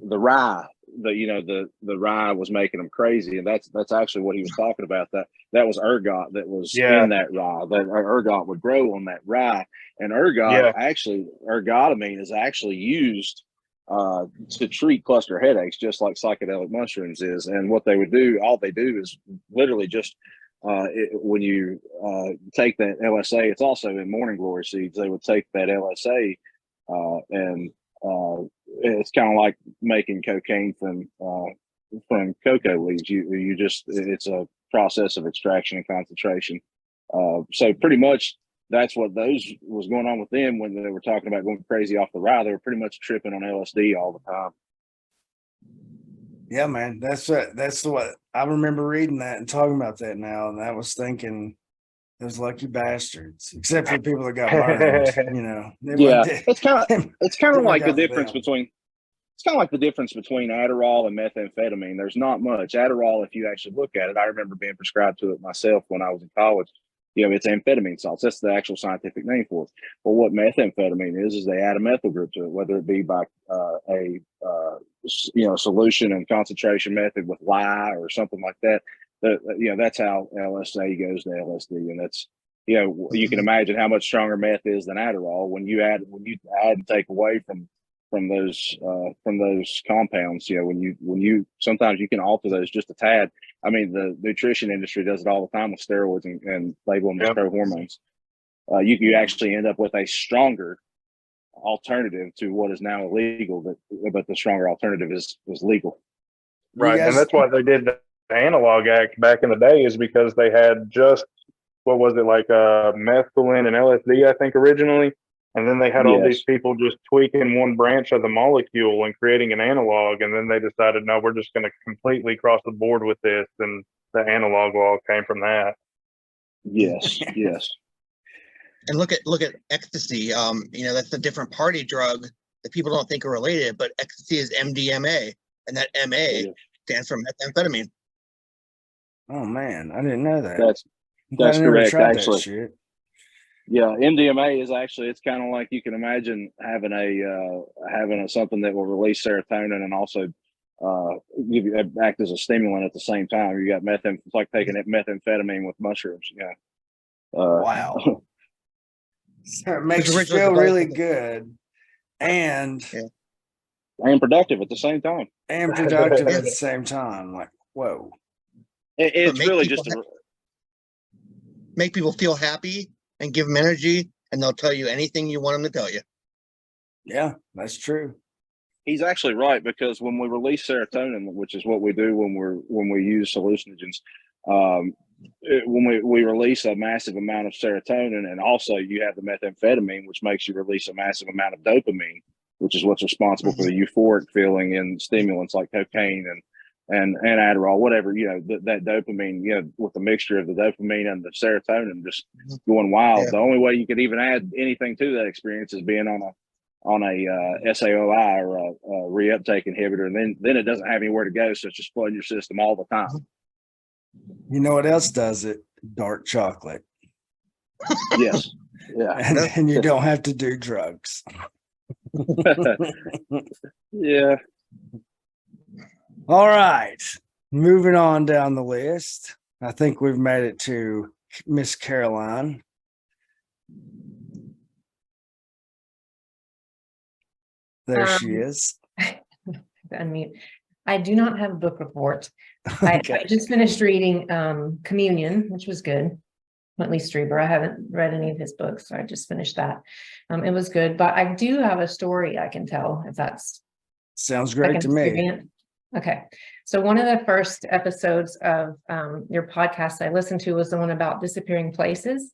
rye. The rye was making them crazy, and that's actually what he was talking about. That was ergot that was in that rye. That ergot would grow on that rye, and ergotamine is actually used to treat cluster headaches, just like psychedelic mushrooms is. And what they would do, all they do is literally just when you take that LSA, it's also in morning glory seeds. They would take that LSA and it's kind of like making cocaine from cocoa leaves. It's a process of extraction and concentration. So pretty much that's what those was going on with them when they were talking about going crazy off the rye. They were pretty much tripping on LSD all the time. Yeah, man. That's what I remember reading that and talking about that now. And I was thinking those lucky bastards, except for the people that got burned, It's kind of like the difference between. It's kind of like the difference between Adderall and methamphetamine. There's not much. Adderall, if you actually look at it, I remember being prescribed to it myself when I was in college. It's amphetamine salts. That's the actual scientific name for it. Well, what methamphetamine is they add a methyl group to it, whether it be by a solution and concentration method with lye or something like that. That's how LSD goes to LSD, and that's you can imagine how much stronger meth is than Adderall when you add and take away from those compounds. When you sometimes you can alter those just a tad. I mean, the nutrition industry does it all the time with steroids and label them as pro hormones. You actually end up with a stronger alternative to what is now illegal, but the stronger alternative is legal. Right. guys- And that's why they did the Analog Act back in the day, is because they had just, what was it, like methylene and LSD, I think, originally. And then they had all these people just tweaking one branch of the molecule and creating an analog. And then they decided, no, we're just going to completely cross the board with this. And the analog law came from that. Yes, yes. And look at ecstasy. You know, that's a different party drug that people don't think are related, but ecstasy is MDMA, and that MA stands for methamphetamine. Oh man, I didn't know that. That's I never correct, tried actually. that shit. Yeah, MDMA is actually, it's kind of like, you can imagine having a something that will release serotonin and also give you, act as a stimulant at the same time. You got it's like taking methamphetamine with mushrooms. Yeah. Wow. So it makes you originally feel really developed- good and And productive at the same time. productive at the same time. Like, whoa. It's make really people just make people feel happy and give them energy, and they'll tell you anything you want them to tell you. Yeah, that's true. He's actually right, because when we release serotonin, which is what we do when we use hallucinogens, when we release a massive amount of serotonin, and also you have the methamphetamine, which makes you release a massive amount of dopamine, which is what's responsible for the euphoric feeling in stimulants like cocaine and Adderall, whatever, you know, that dopamine, you know, with the mixture of the dopamine and the serotonin just going wild. Yeah. The only way you could even add anything to that experience is being on a SAOI or a reuptake inhibitor, and then it doesn't have anywhere to go, so it's just flooding your system all the time. You know what else does it? Dark chocolate. Yes. Yeah. And you don't have to do drugs. Yeah. All right. Moving on down the list. I think we've made it to Miss Caroline. There she is. Unmute. I do not have a book report. I Okay. just finished reading Communion, which was good. At least Strieber. I haven't read any of his books, so I just finished that. It was good, but I do have a story I can tell, if that's Sounds I great can to me. advance. Okay. So one of the first episodes of your podcast I listened to was the one about disappearing places.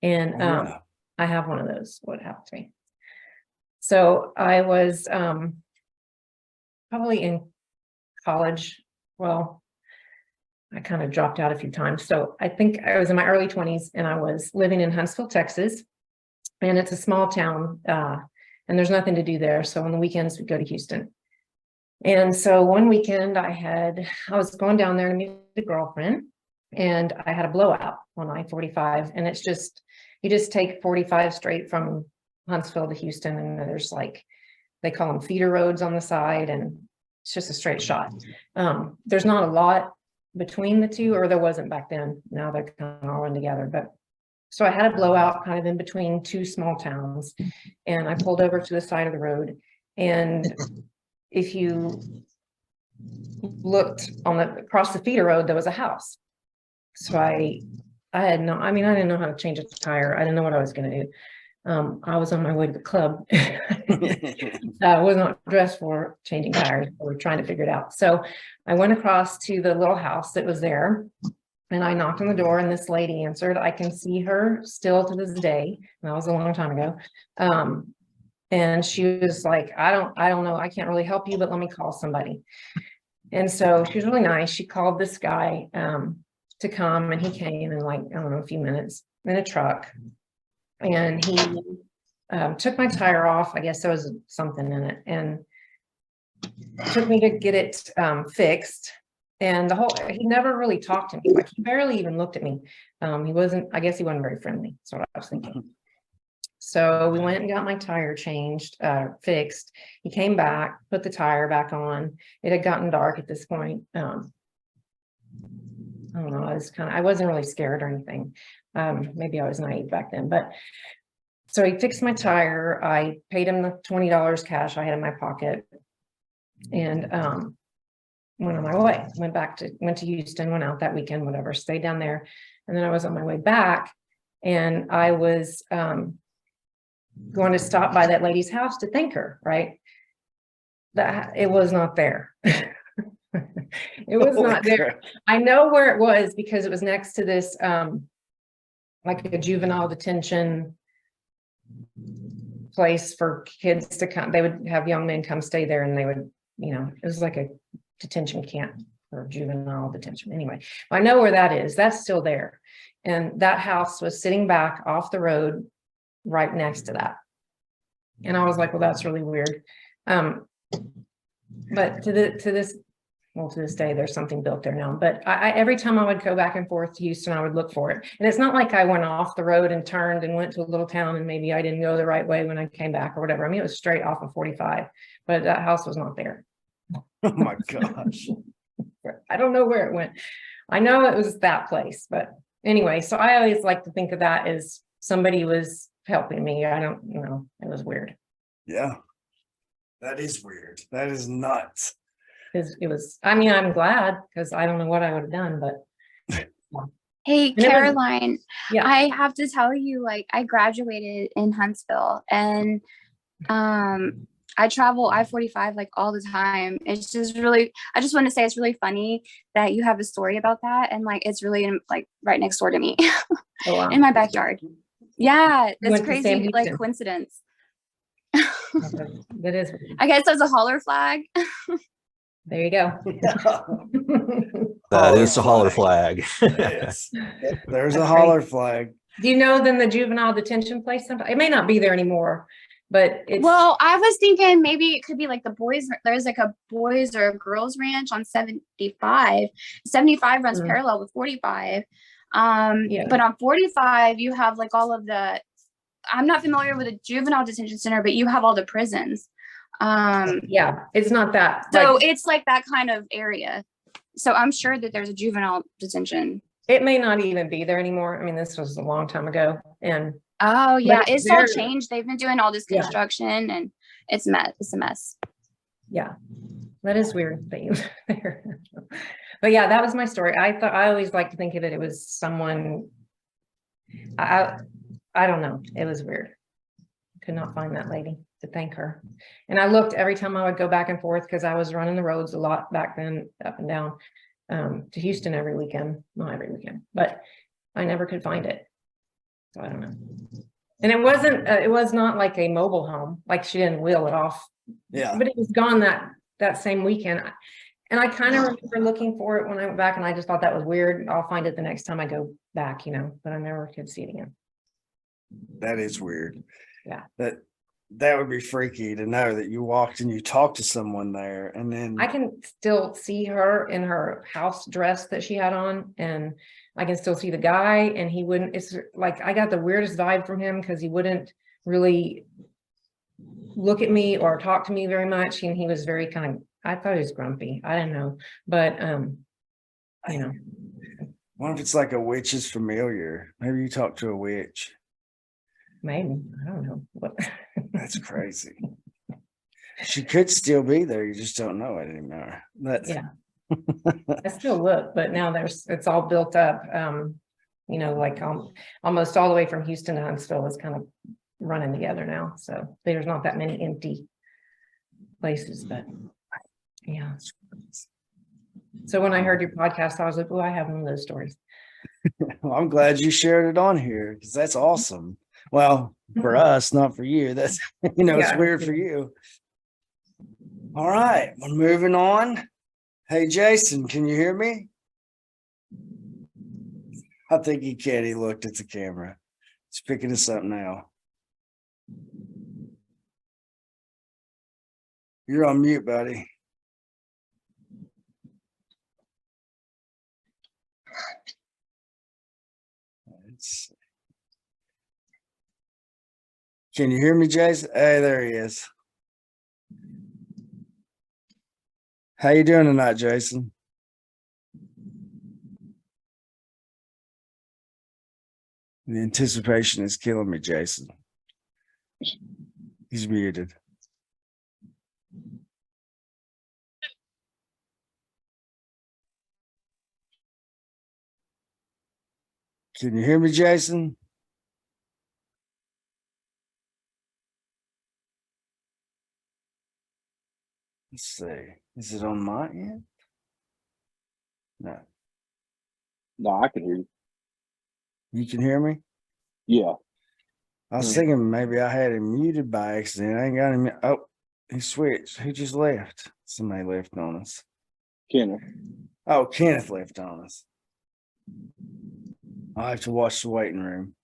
And Oh, yeah. I have one of those. What happened to me? So I was probably in college. Well, I kind of dropped out a few times. So I think I was in my early 20s, and I was living in Huntsville, Texas. And it's a small town, and there's nothing to do there. So on the weekends, we go to Houston. And so one weekend I was going down there to meet a girlfriend, and I had a blowout on I-45. And it's just, you just take 45 straight from Huntsville to Houston, and there's like, they call them feeder roads on the side, and it's just a straight shot. There's not a lot between the two, or there wasn't back then. Now they're kind of all run together. But so I had a blowout kind of in between two small towns, and I pulled over to the side of the road. And if you looked across the feeder road, there was a house. So I didn't know how to change a tire. I didn't know what I was going to do. I was on my way to the club. I was not dressed for changing tires. We were trying to figure it out. So I went across to the little house that was there, and I knocked on the door, and this lady answered. I can see her still to this day. And that was a long time ago. And she was like, I don't know. I can't really help you, but let me call somebody. And so she was really nice. She called this guy to come, and he came in like, I don't know, a few minutes in a truck. And he took my tire off. I guess there was something in it, and took me to get it fixed. And he never really talked to me. Like, he barely even looked at me. I guess he wasn't very friendly. That's what I was thinking. So we went and got my tire changed, fixed. He came back, put the tire back on. It had gotten dark at this point. I don't know. I wasn't really scared or anything. Maybe I was naive back then, but so he fixed my tire. I paid him the $20 cash I had in my pocket, and went on my way. Went to Houston, went out that weekend, whatever, stayed down there. And then I was on my way back, and I was going to stop by that lady's house to thank her, right? That it was not there. It was Holy not there. crap. I know where it was because it was next to this like a juvenile detention place for kids to come. They would have young men come stay there, and they would, you know, it was like a detention camp or juvenile detention. Anyway, I know where that is. That's still there. And that house was sitting back off the road right next to that. And I was like, well, that's really weird. But to this day, there's something built there now. But I every time I would go back and forth to Houston, I would look for it. And it's not like I went off the road and turned and went to a little town and maybe I didn't go the right way when I came back or whatever. I mean, it was straight off of 45, but that house was not there. Oh my gosh. I don't know where it went. I know it was that place, but anyway, so I always like to think of that as somebody was helping me. I don't, you know, it was weird. Yeah. That is weird. That is nuts. It was, I mean, I'm glad because I don't know what I would have done, but Hey, And it was- Caroline, yeah. I have to tell you, like, I graduated in Huntsville and I travel I-45 like all the time. It's just really, I just want to say it's really funny that you have a story about that. And like, it's really like right next door to me Oh, wow. in my backyard. Yeah, You it's went to Sam crazy, like Houston. coincidence. That is, I guess there's a holler flag. there you go. That Holler is a holler flag. flag. Yes. There's a That's holler flag. Do you know then the juvenile detention place? It may not be there anymore, but it's Well, I was thinking maybe it could be like the boys. There's like a boys or a girls ranch on 75. 75 runs Mm. parallel with 45. Yeah. But on 45, you have like all of the. I'm not familiar with a juvenile detention center, but you have all the prisons. yeah, it's not that. So like, it's like that kind of area. So I'm sure that there's a juvenile detention. it may not even be there anymore. I mean, this was a long time ago, and Oh yeah, it's it's all there. changed. They've been doing all this Yeah. construction, and it's a mess. yeah, that is weird that you there. But yeah, that was my story. I always like to think of it. It was someone. I don't know. It was weird. Could not find that lady to thank her. And I looked every time I would go back and forth because I was running the roads a lot back then, up and down to Houston every weekend. Not every weekend, but I never could find it. So I don't know. And it was not like a mobile home, like she didn't wheel it off, Yeah. but it was gone that same weekend. And I kind of remember looking for it when I went back, and I just thought that was weird. I'll find it the next time I go back, you know, but I never could see it again. That is weird. Yeah. That would be freaky to know that you walked and you talked to someone there, and then I can still see her in her house dress that she had on, and I can still see the guy, and he wouldn't, it's like I got the weirdest vibe from him because he wouldn't really look at me or talk to me very much, and he was very kind of, I thought he was grumpy. I don't know, but you know. what if it's like a witch's familiar? Maybe you talk to a witch. Maybe, I don't know what. That's crazy. She could still be there. You just don't know it anymore. That's Yeah. I still look, but now it's all built up. You know, like almost all the way from Houston to Huntsville is kind of running together now. So there's not that many empty places, but yeah. So when I heard your podcast, I was like, oh, I have one of those stories. Well, I'm glad you shared it on here because that's awesome. Well, for us, not for you. That's it's Yeah. weird for you. All right, we're moving on. Hey, Jason, can you hear me? I think he can. He looked at the camera. It's picking us up now. You're on mute, buddy. Can you hear me, Jason? Hey, there he is. How you doing tonight, Jason? The anticipation is killing me, Jason. He's muted. Can you hear me, Jason? Let's see. Is it on my end? No. No, I can hear you. You can hear me? Yeah. I was thinking maybe I had him muted by accident. I ain't got him. Oh, he switched. Who just left? Somebody left on us. Kenneth. Oh, Kenneth left on us. I'll have to watch the waiting room.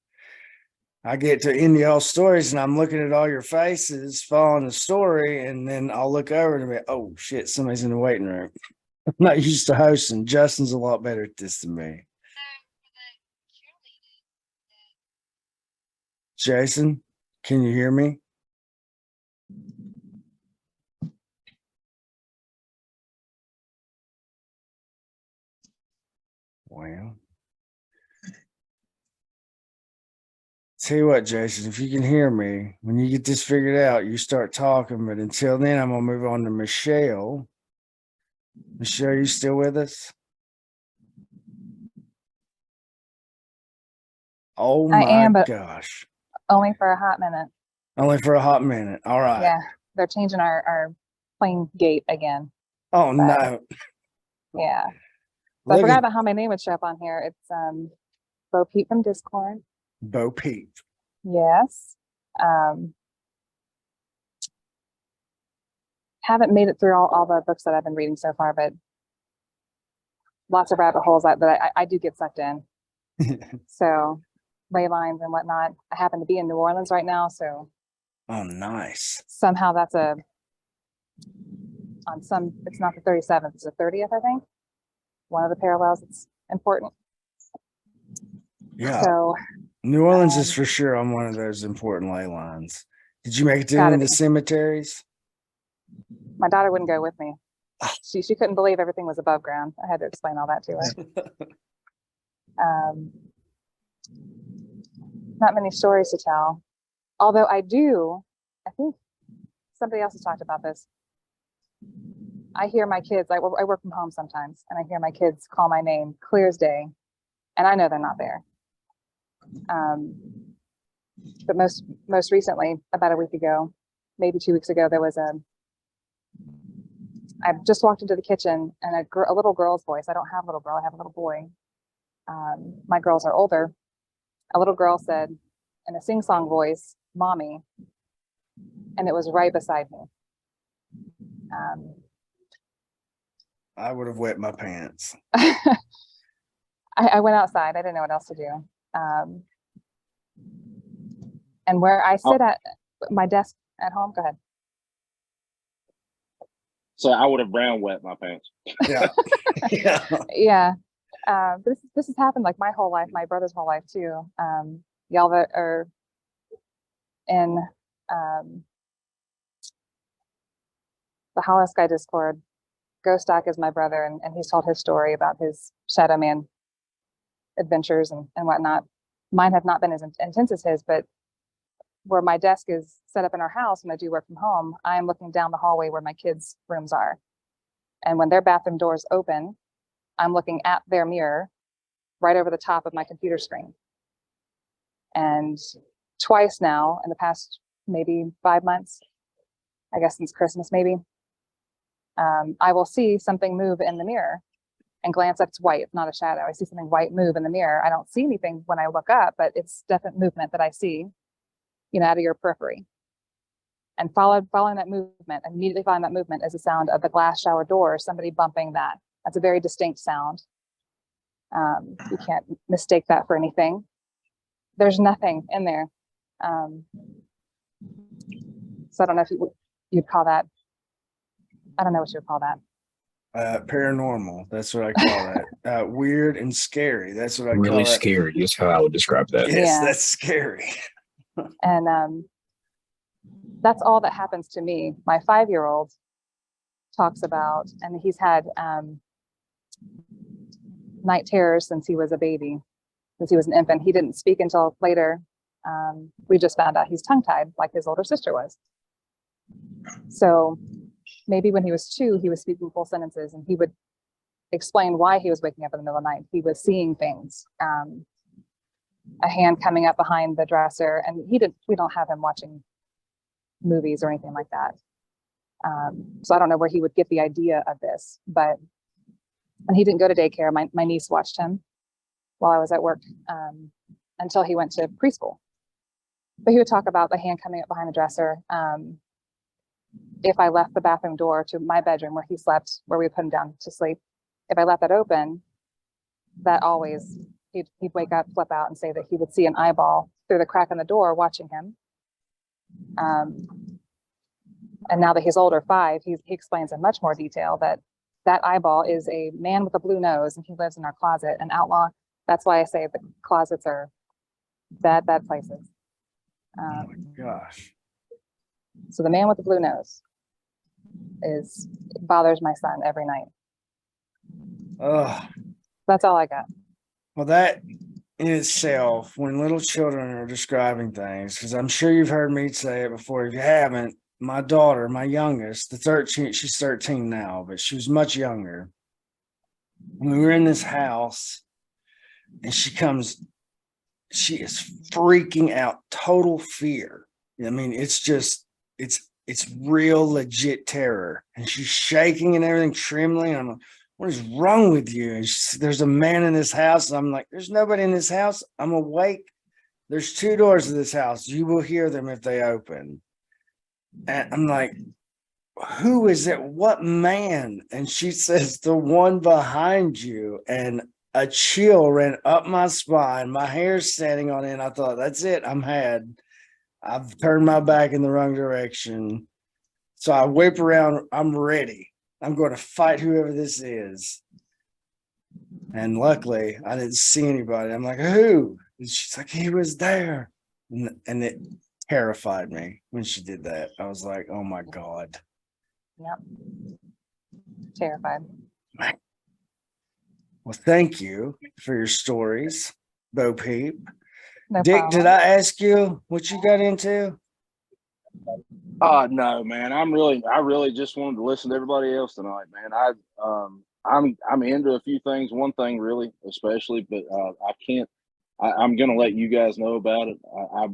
I get to end y'all stories and I'm looking at all your faces following the story, and then I'll look over and be, oh shit, somebody's in the waiting room. I'm not used to hosting. Justin's a lot better at this than me. Jason, can you hear me? Well, tell you what, Jason, if you can hear me, when you get this figured out, you start talking. But until then, I'm going to move on to Michelle. Michelle, you still with us? Oh I my am, but gosh. only for a hot minute. Only for a hot minute. All right. Yeah, they're changing our plane gate again. Oh, no. Yeah. So I Look forgot at about how my name would show up on here. It's Bo Pete from Discord. Bo Peep. Yes. Haven't made it through all the books that I've been reading so far, but lots of rabbit holes that I do get sucked in. So ley lines and whatnot. I happen to be in New Orleans right now, so Oh, nice. somehow that's it's not the 37th, it's the 30th, I think. One of the parallels that's important. Yeah. So New Orleans is for sure on one of those important ley lines. Did you make it to any Gotta of the be. cemeteries? my daughter wouldn't go with me. She couldn't believe everything was above ground. I had to explain all that to her. Not many stories to tell. Although I think somebody else has talked about this. I hear my kids, I work from home sometimes, and I hear my kids call my name clear as day, and I know they're not there. But most recently, about a week ago, maybe 2 weeks ago, I just walked into the kitchen, and a little girl's voice. I don't have a little girl, I have a little boy. My girls are older. A little girl said in a sing-song voice, "Mommy," and it was right beside me. I would have wet my pants. I went outside. I didn't know what else to do. And where I sit at my desk at home, go ahead. So I would have brown wet my pants. Yeah. Yeah. Yeah. This has happened like my whole life, my brother's whole life too. Y'all that are in the Hollow Sky Discord, Ghost Doc is my brother, and he's told his story about his Shadow Man adventures and whatnot. Mine have not been as intense as his, but where my desk is set up in our house when I do work from home, I'm looking down the hallway where my kids' rooms are. And when their bathroom doors open, I'm looking at their mirror right over the top of my computer screen. And twice now in the past maybe 5 months, I guess since Christmas maybe, I will see something move in the mirror and glance up. It's white, it's not a shadow. I see something white move in the mirror. I don't see anything when I look up, but it's definite movement that I see, out of your periphery. And following that movement, immediately following that movement is the sound of the glass shower door, somebody bumping that. That's a very distinct sound. You can't mistake that for anything. There's nothing in there. So I don't know if you'd call that, I don't know what you would call that. Paranormal. That's what I call that. Weird and scary. That's what I Really call it. scary is how I would describe that. Yes, Yeah. that's scary. And that's all that happens to me. My 5-year-old talks about, and he's had night terrors since he was a baby, since he was an infant. He didn't speak until later. We just found out he's tongue-tied like his older sister was. So maybe when he was 2, he was speaking full sentences, and he would explain why he was waking up in the middle of the night. He was seeing things, a hand coming up behind the dresser, and we don't have him watching movies or anything like that. So I don't know where he would get the idea of this, but and he didn't go to daycare. My niece watched him while I was at work until he went to preschool. But he would talk about the hand coming up behind the dresser. If I left the bathroom door to my bedroom where he slept, where we put him down to sleep, if I left that open, that always, he'd wake up, flip out, and say that he would see an eyeball through the crack in the door watching him. And now that he's older, 5, he explains in much more detail that that eyeball is a man with a blue nose, and he lives in our closet, an outlaw. That's why I say the closets are bad places. Oh my gosh. So the man with the blue nose bothers my son every night. Oh, That's all I got. well, that in itself, when little children are describing things, because I'm sure you've heard me say it before. If you haven't, my daughter, my youngest, she's 13 now, but she was much younger. When we were in this house and she is freaking out, total fear. I mean, it's real legit terror. And she's shaking and everything, trembling. I'm like, what is wrong with you? And there's a man in this house. And I'm like, there's nobody in this house. I'm awake. There's 2 doors to this house. You will hear them if they open. And I'm like, who is it? What man? And she says, the one behind you. And a chill ran up my spine. My hair's standing on end. I thought, that's it. I've turned my back in the wrong direction. So I whip around. I'm ready. I'm going to fight whoever this is. And luckily, I didn't see anybody. I'm like, who? And she's like, he was there. And it terrified me when she did that. I was like, oh my God. Yep. Terrified. Well, thank you for your stories, Bo Peep. No Dick, problem. did I ask you what you got into? No, man. I really just wanted to listen to everybody else tonight, man. I'm into a few things. One thing really, especially, but I can't. I'm gonna let you guys know about it.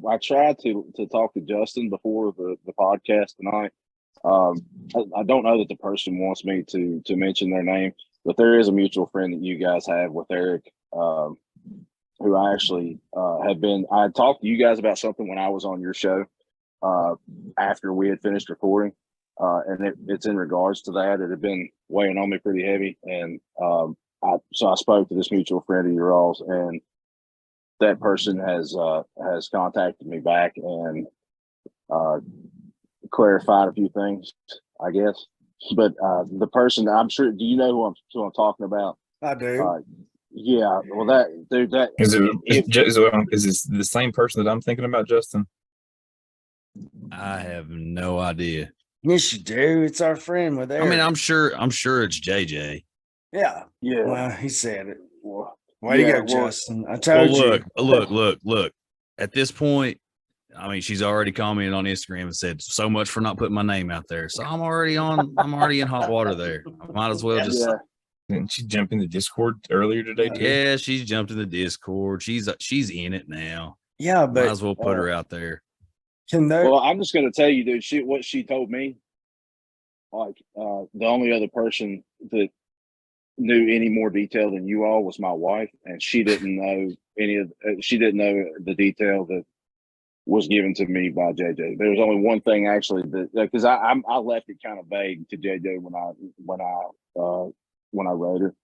I tried to talk to Justin before the podcast tonight. I don't know that the person wants me to mention their name, but there is a mutual friend that you guys have with Eric, who I actually I had talked to you guys about something when I was on your show after we had finished recording, and it's in regards to that. It had been weighing on me pretty heavy, and so I spoke to this mutual friend of yours, and that person has contacted me back and clarified a few things, I guess. But the person, I'm sure, do you know who I'm talking about? I do. Yeah. Well, that is this the same person that I'm thinking about, Justin? I have no idea. Yes, you do. It's our friend with Eric. I mean, I'm sure it's JJ. Yeah. Yeah. Well, he said it. Well, Way to yeah, go, well, Justin. I told you. Look. At this point, I mean, she's already commented on Instagram and said so much for not putting my name out there. So I'm already in hot water there. I might as well just. Yeah. Didn't she jump in the Discord earlier today too? Yeah, she's jumped in the Discord. She's in it now. Yeah, but might as well put her out there. Well, I'm just going to tell you, dude. What she told me, like the only other person that knew any more detail than you all was my wife, and she didn't know she didn't know the detail that was given to me by JJ. There was only one thing actually that, because I left it kind of vague to JJ when I wrote her,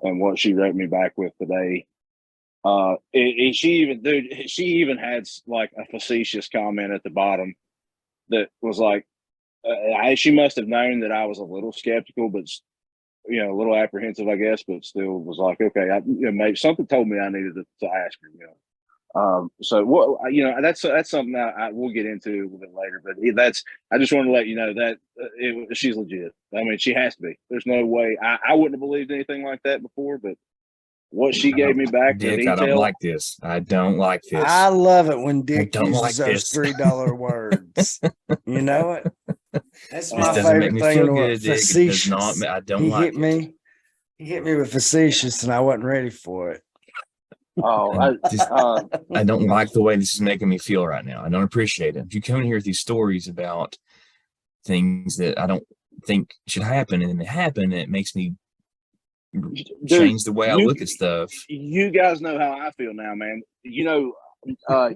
and what she wrote me back with today. She even had like a facetious comment at the bottom that was like, she must have known that I was a little skeptical, but a little apprehensive, I guess, but still was like, okay, maybe something told me I needed to ask her. So what, that's something that I will get into a little bit later, but I just wanted to let you know that she's legit. I mean, she has to be. There's no way I wouldn't have believed anything like that before, but what she gave me back, Dick, the detail. I don't like this. I don't like this. I love it when Dick don't uses like those this. $3 words. You know it? That's This my doesn't make favorite me thing. feel In the world. good, Dick. It does Facetious. not. I don't He like it. He hit me with facetious, and I wasn't ready for it. Oh, I don't like the way this is making me feel right now. I don't appreciate it. If you come in here with these stories about things that I don't think should happen, and then they happen, and it makes me Dude, change the way I look at stuff. You guys know how I feel now, man. I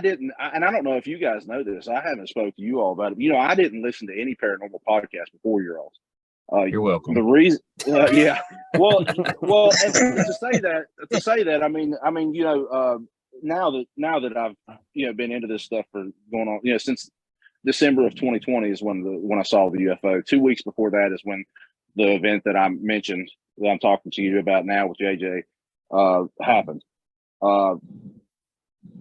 didn't, and I don't know if you guys know this. I haven't spoke to you all about it. I didn't listen to any paranormal podcast before your all's. You're welcome. The reason, yeah. Well, and to say that, now that I've been into this stuff for going on, since December of 2020 is when I saw the UFO. 2 weeks before that is when the event that I mentioned that I'm talking to you about now with JJ happened.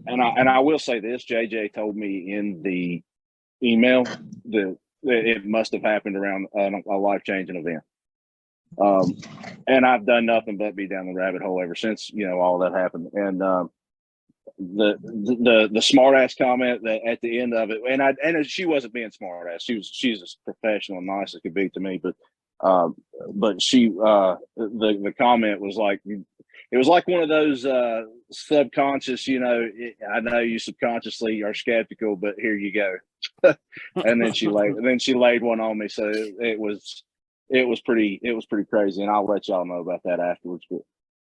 And I will say this: JJ told me in the email that it must have happened around a life-changing event. And I've done nothing but be down the rabbit hole ever since all that happened. And the smart ass comment that at the end of it, and she wasn't being smart ass. She's as professional and nice as could be to me, but she the comment was like, it was like one of those subconscious, I know you subconsciously are skeptical, but here you go. And then she laid one on me. So it was pretty crazy. And I'll let y'all know about that afterwards. But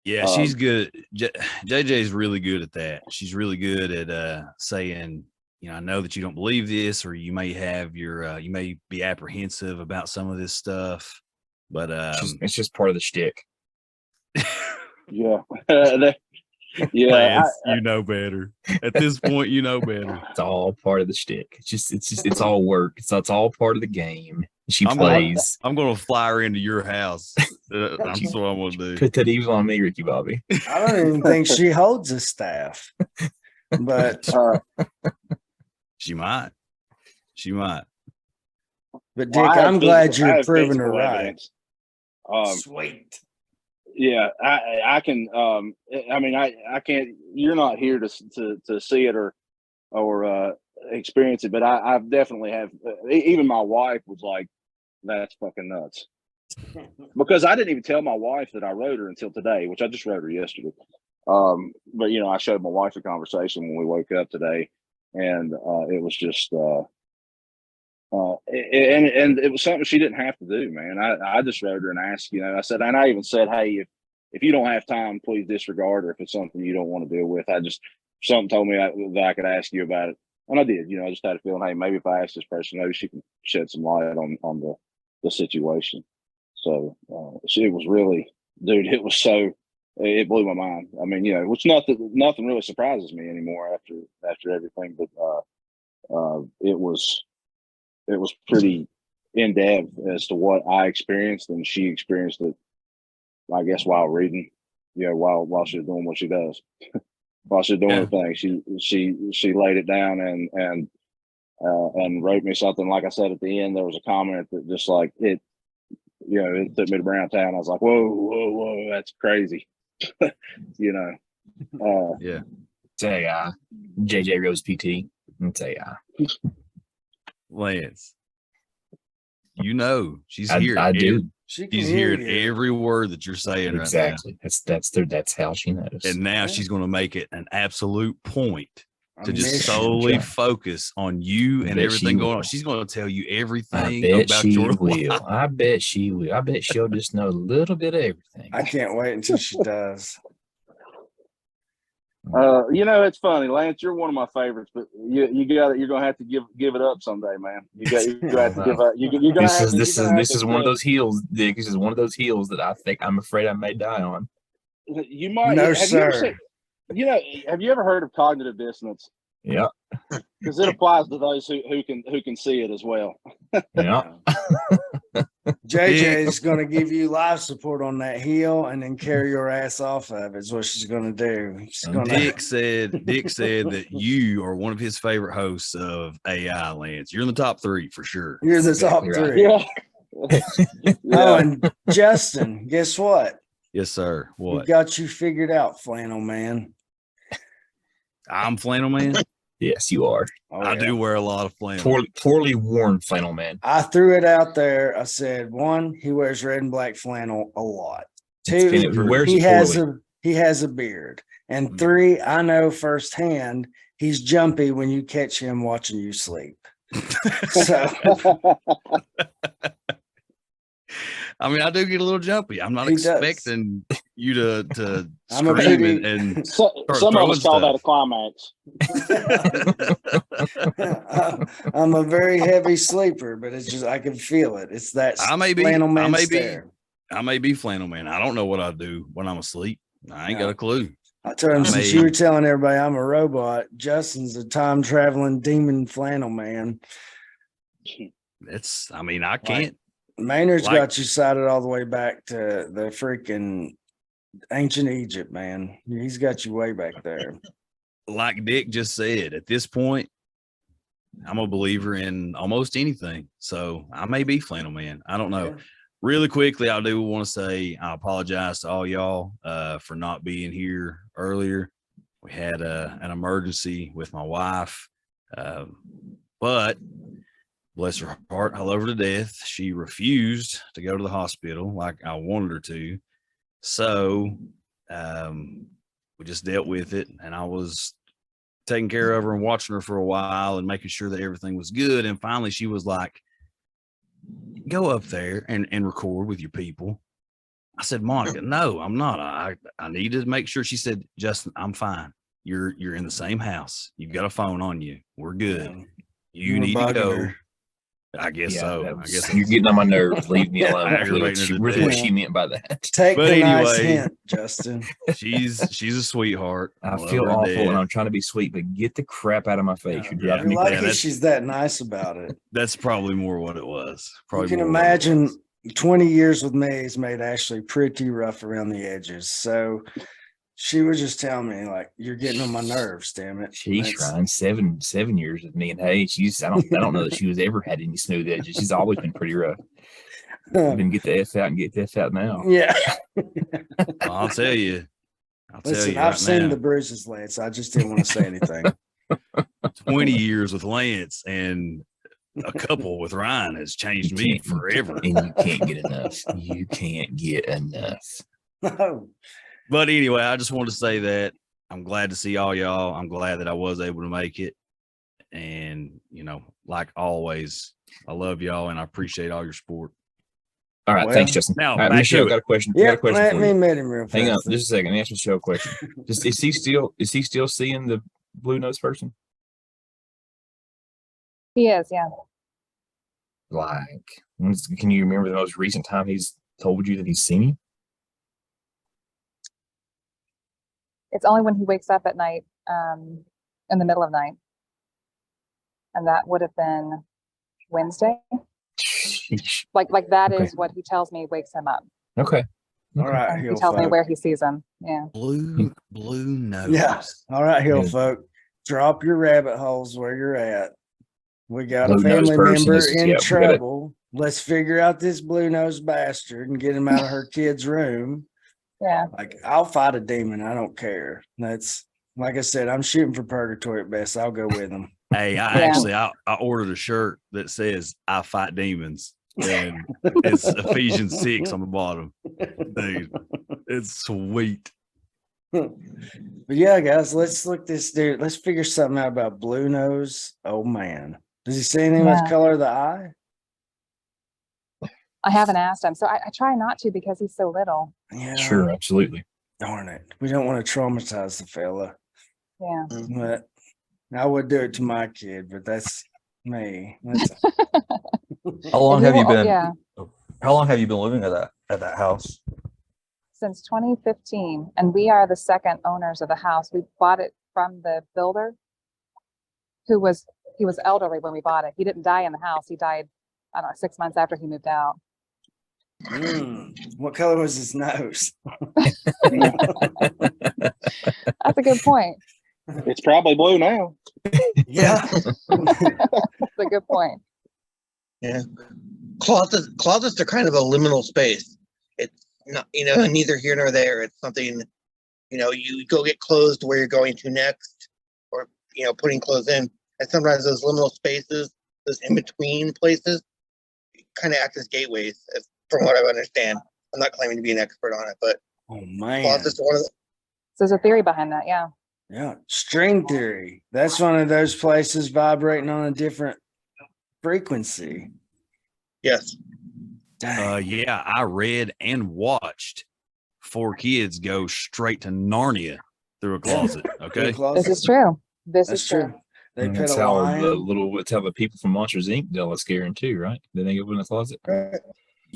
yeah, she's good. JJ's really good at that. She's really good at saying, I know that you don't believe this, or you may have you may be apprehensive about some of this stuff, but it's just part of the shtick. Yeah. Yeah, Lance, you know better. At this point, you know better. It's all part of the shtick. It's all work. It's all part of the game. She plays. I'm gonna fly her into your house. That's what I'm gonna do. Put that evil on me, Ricky Bobby. I don't even think she holds a staff, but she might. But Dick, I'm glad you're proving her right. Sweet. Yeah, I can. I can't. You're not here to see it or experience it, but I've definitely have. Even my wife was like, "That's fucking nuts," because I didn't even tell my wife that I wrote her until today, which I just wrote her yesterday. But I showed my wife a conversation when we woke up today, and it was just. And it was something she didn't have to do, man. I just wrote her and asked, I said, and I even said, hey, if you don't have time, please disregard, or if it's something you don't want to deal with. Something told me that I could ask you about it. And I did, I just had a feeling, hey, maybe if I ask this person, maybe she can shed some light on the situation. So it was really, dude, it blew my mind. I mean, which nothing really surprises me anymore after everything, but it was pretty in depth as to what I experienced, and she experienced it, I guess, while reading, while she was doing what she does, while she's doing her thing. She laid it down and wrote me something. Like I said, at the end, there was a comment that just like it took me to Brown Town. I was like, whoa, that's crazy. Yeah. Say, JJ Rose PT. Say, Lance, she's here. I do. She's hearing every word that you're saying exactly. Right now. That's how she knows. And now she's going to make it an absolute point to just solely focus on you and everything going on. She's going to tell you everything about your life. I bet she will. I bet she'll just know a little bit of everything. I can't wait until she does. It's funny, Lance. You're one of my favorites, but you're gonna have to give it up someday, man. You have to give up. This is one of those heels, Dick. This is one of those heels that I'm afraid I may die on. You might. No, sir. Have you ever heard of cognitive dissonance? Yeah. Because it applies to those who can see it as well. Yeah. JJ is going to give you life support on that heel and then carry your ass off of it is what she's going to do. Dick said that you are one of his favorite hosts of AI, Lance. You're in the top 3 for sure. You're the top 3. Yeah. Oh, and Justin, guess what? Yes, sir. What? We got you figured out, Flannel Man. I'm Flannel Man? Yes, you are. I do wear a lot of flannel. Poorly worn Flannel Man. I threw it out there. I said, 1, he wears red and black flannel a lot. 2, he has a beard. And 3, I know firsthand he's jumpy when you catch him watching you sleep. So I mean, I do get a little jumpy. I'm not He does. expecting you to I'm a scream pretty- and So, start some of throwing us call that a stuff. climax. I'm a very heavy sleeper, but it's just I can feel it. It's that I may be- flannel man I may be- stare. I may be Flannel Man. I don't know what I do when I'm asleep. I ain't got a clue. I told him I since may- you were telling everybody I'm a robot, Justin's a time traveling demon flannel man. I mean, I can't. Maynard's Like- got you cited all the way back to the freaking ancient Egypt, man. He's got you way back there. Like Dick just said, at this point, I'm a believer in almost anything. So I may be Flannel Man. I don't know. Yeah. Really quickly, I do want to say I apologize to all y'all for not being here earlier. We had an emergency with my wife, but bless her heart, I love her to death. She refused to go to the hospital like I wanted her to. So we just dealt with it, and I was taking care of her and watching her for a while and making sure that everything was good. And finally, she was like, go up there and record with your people. I said, Monica, no, I'm not. I need to make sure. She said, Justin, I'm fine. You're in the same house. You've got a phone on you. We're good. You were need to bugging go. her. I guess so. I guess you're getting on my nerves. Leave me alone. That's really Aggravating her to really what death. she meant by that. Take But the nice anyway. hint, Justin. she's a sweetheart. I Love feel her awful, dead. and I'm trying to be sweet, but get the crap out of my face. You're driving You're me lucky Yeah, that's- she's that nice about it. That's probably more what it was. Probably You can more what it imagine was. 20 years with me has made Ashley pretty rough around the edges. So she was just telling me, like, you're getting on my nerves, damn it. She's That's- trying 7 years with me, and hey, I don't know that she was ever had any smooth edges. She's always been pretty rough. Been get the F out and get the F out now. Yeah. I'll tell you. I'll tell Listen, you I've right seen now, the bruises, Lance. I just didn't want to say anything. 20 years with Lance and a couple with Ryan has changed me forever. And you can't get enough. You can't get enough. No. But anyway, I just wanted to say that I'm glad to see all y'all. I'm glad that I was able to make it. And, like always, I love y'all and I appreciate all your support. All right, Well, thanks, Justin. now, All right, back Michelle, to got a question. Yeah, got a question let for me you. meet him real fast. Hang on, just a second. Answer Michelle a question. Is he still seeing the blue nose person? He is, yeah. Like, can you remember the most recent time he's told you that he's seen you? It's only when he wakes up at night, in the middle of night. And that would have been Wednesday. Sheesh. Like that Okay. is what he tells me wakes him up. Okay. All right, And he Hill tells me folk. where he sees him. Yeah. Blue nose. Yeah. All right, Hill Yeah. folk. Drop your rabbit holes where you're at. We got a Blue nose family person member is- in yeah, we gotta- trouble. Let's figure out this blue nosed bastard and get him out of her kid's room. Yeah. Like, I'll fight a demon. I don't care. That's like I said, I'm shooting for purgatory at best. I'll go with him. Hey, I ordered a shirt that says I fight demons. And it's Ephesians 6 on the bottom. Dude, it's sweet. But yeah, guys, let's look this dude. Let's figure something out about blue nose. Oh man. Does he say anything about the Yeah. color of the eye? I haven't asked him. So I try not to because he's so little. Yeah. Sure, absolutely. Darn it. We don't want to traumatize the fella. Yeah. But I would do it to my kid, but that's me. That's How long And have you will- been? Yeah. How long have you been living at that house? Since 2015. And we are the second owners of the house. We bought it from the builder he was elderly when we bought it. He didn't die in the house. He died, I don't know, 6 months after he moved out. What color was his nose? That's a good point. It's probably blue now. Yeah. That's a good point. Yeah. Closets are kind of a liminal space. It's not, neither here nor there. It's something, you go get clothes to where you're going to next, or, putting clothes in. And sometimes those liminal spaces, those in-between places, kind of act as gateways, from what I understand. I'm not claiming to be an expert on it, but Oh man. closets are one of the, So there's a theory behind that. Yeah. Yeah. String theory. That's one of those places vibrating on a different frequency. Yes. Dang. Yeah, I read and watched 4 kids go straight to Narnia through a closet. Through a Okay. closet. This is true. This That's is true. true. They And put that's a how lion. it's how the people from Monsters Inc. deal with scaring too, right? Then they go in the closet. Right.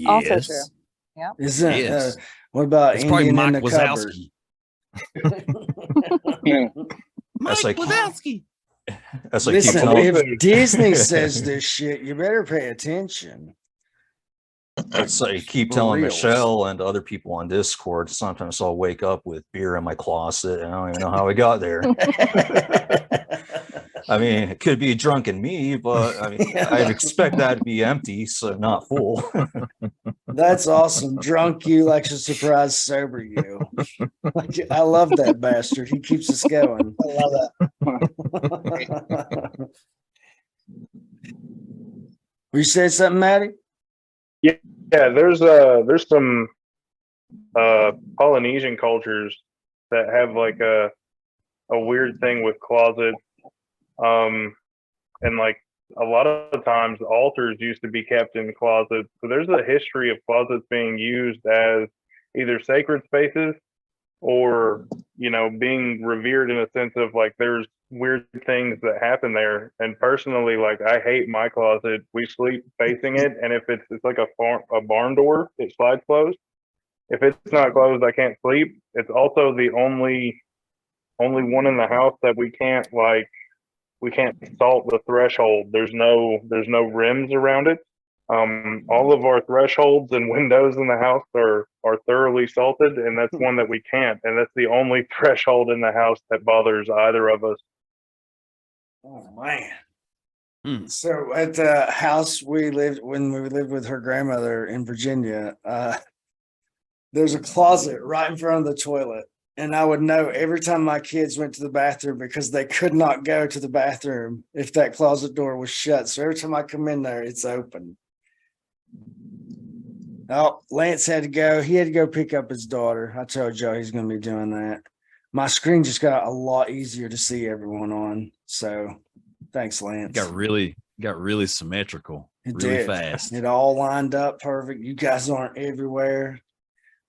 Also Yes. true. Yeah. Isn't Yes. what about It's probably Indian in Mike the cupboard? Wazowski. That's Mike like- Wazowski. That's like keep Listen, telling, if Disney says this shit, you better pay attention. it's like keep For telling reals. Michelle and other people on Discord. Sometimes I'll wake up with beer in my closet and I don't even know how I got there. I mean, it could be drunken me, but I mean, I expect that to be empty, so not full. That's awesome. Drunk you likes to surprise sober you. Like, I love that bastard. He keeps us going. I love that. You said something, Maddie? Yeah, there's some Polynesian cultures that have like a weird thing with closets. And like a lot of times altars used to be kept in closets. So there's a history of closets being used as either sacred spaces or, you know, being revered in a sense of like there's weird things that happen there. And personally, like I hate my closet. We sleep facing it, and if it's like a barn door, it slides closed. If it's not closed, I can't sleep. It's also the only one in the house that we can't salt the threshold. There's no rims around it. All of our thresholds and windows in the house are thoroughly salted, and that's one that we can't. And that's the only threshold in the house that bothers either of us. Oh man. Hmm. So at the house we lived when we lived with her grandmother in Virginia, there's a closet right in front of the toilet. And I would know every time my kids went to the bathroom because they could not go to the bathroom if that closet door was shut. So every time I come in there, it's open. Oh, Lance had to go. He had to go pick up his daughter. I told Joe he's going to be doing that. My screen just got a lot easier to see everyone on. So thanks, Lance. Got really symmetrical It really did. fast. It all lined up perfect. You guys aren't everywhere.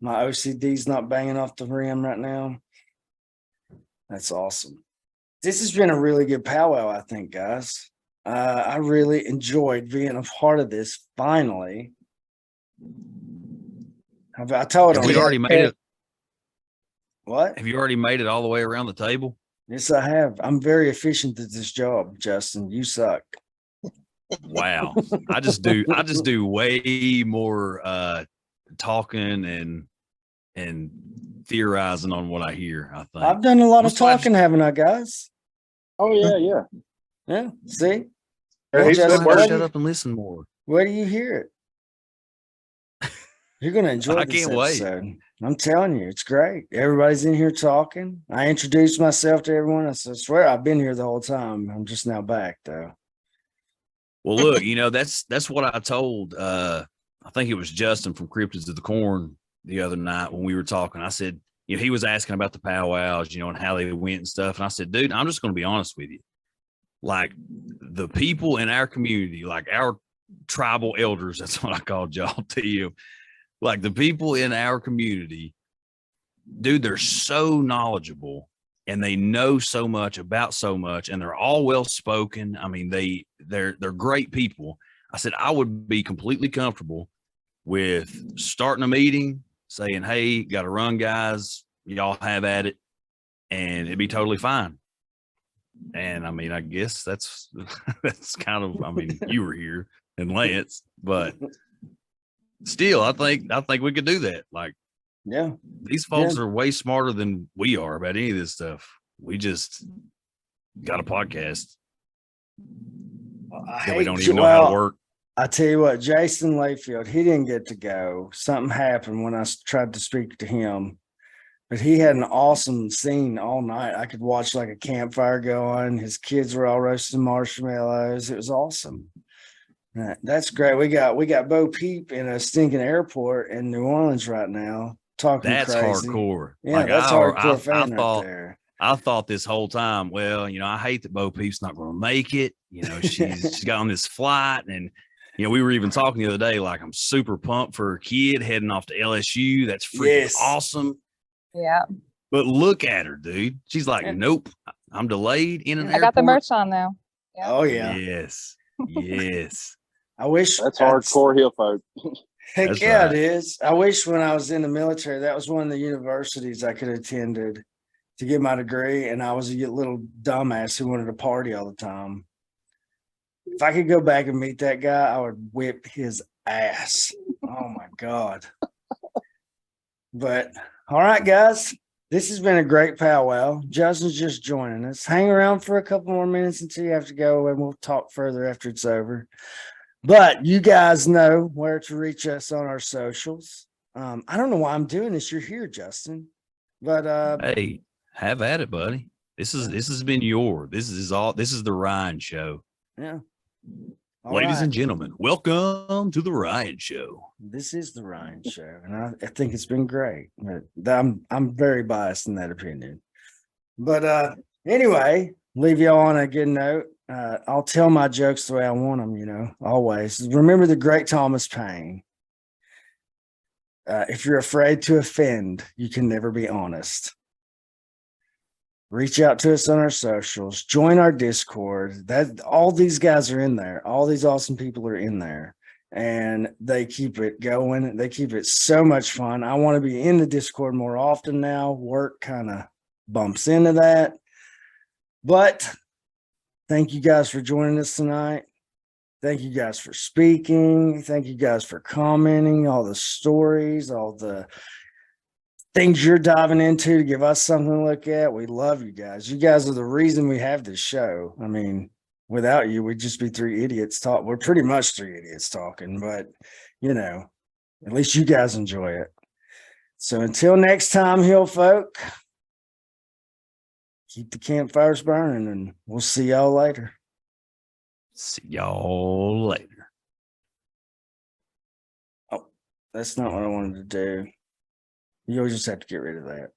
My OCD's not banging off the rim right now. That's awesome. This has been a really good powwow, I think, guys. I really enjoyed being a part of this finally. I told Have him. we already made it? What? Have you already made it all the way around the table? Yes, I have. I'm very efficient at this job, Justin. You suck. Wow. I just do way more talking and theorizing on what I hear, I think. I've done a lot I'm of just glad talking, haven't I, guys? Oh yeah. Yeah. See? Yeah, Hey, he's Justin, good where work. do Shut you- up and listen more. Where do you hear it? You're going to enjoy I this can't wait. episode. I'm telling you, it's great. Everybody's in here talking. I introduced myself to everyone. I swear I've been here the whole time. I'm just now back, though. Well, look, that's what I told I think it was Justin from Cryptids of the Corn the other night when we were talking. I said, he was asking about the powwows, and how they went and stuff. And I said, dude, I'm just going to be honest with you. Like the people in our community, like our tribal elders, that's what I called y'all to you. Like the people in our community, dude, they're so knowledgeable and they know so much about so much, and they're all well spoken. I mean, they're great people. I said I would be completely comfortable with starting a meeting, saying, "Hey, got to run, guys. Y'all have at it," and it'd be totally fine. And I mean, I guess that's kind of. I mean, you were here and Lance, but still, I think we could do that. Like, Yeah. these folks are way smarter than we are about any of this stuff. We just got a podcast that we don't even know how to work. I tell you what, Jason Layfield, he didn't get to go. Something happened when I tried to speak to him, but he had an awesome scene all night. I could watch like a campfire going. His kids were all roasting marshmallows. It was awesome. That's great. We got Bo Peep in a stinking airport in New Orleans right now. Talking That's crazy. hardcore. Yeah, Like, that's I hardcore fan thought, right there. I thought this whole time, well, I hate that Bo Peep's not going to make it. She's got on this flight, and we were even talking the other day, like I'm super pumped for her kid heading off to LSU. That's freaking awesome. Yeah. But look at her, dude. She's like, nope, I'm delayed in an I airport. got the merch on though. Yeah. Oh yeah. Yes. Yes. I wish that's hardcore hill folk. Heck That's yeah, right. it is. I wish when I was in the military, that was one of the universities I could have attended to get my degree. And I was a little dumbass who wanted to party all the time. If I could go back and meet that guy, I would whip his ass. Oh my God. But all right, guys, this has been a great powwow. Justin's just joining us. Hang around for a couple more minutes until you have to go, and we'll talk further after it's over. But you guys know where to reach us on our socials. I don't know why I'm doing this. You're here, Justin. But hey, have at it, buddy. This has been this is the Ryan Show. Yeah. Ladies and gentlemen, welcome to the Ryan Show. This is the Ryan Show, and I think it's been great. But I'm very biased in that opinion. But anyway, leave y'all on a good note. I'll tell my jokes the way I want them, always. Remember the great Thomas Paine. If you're afraid to offend, you can never be honest. Reach out to us on our socials. Join our Discord. All these guys are in there. All these awesome people are in there. And they keep it going. They keep it so much fun. I want to be in the Discord more often now. Work kind of bumps into that. But thank you guys for joining us tonight. Thank you guys for speaking. Thank you guys for commenting, all the stories, all the things you're diving into to give us something to look at. We love you guys. You guys are the reason we have this show. I mean, without you, we'd just be three idiots talk. We're pretty much three idiots talking, but at least you guys enjoy it. So until next time, Hill folk, keep the campfires burning, and we'll see y'all later. See y'all later. Oh, that's not what I wanted to do. You always just have to get rid of that.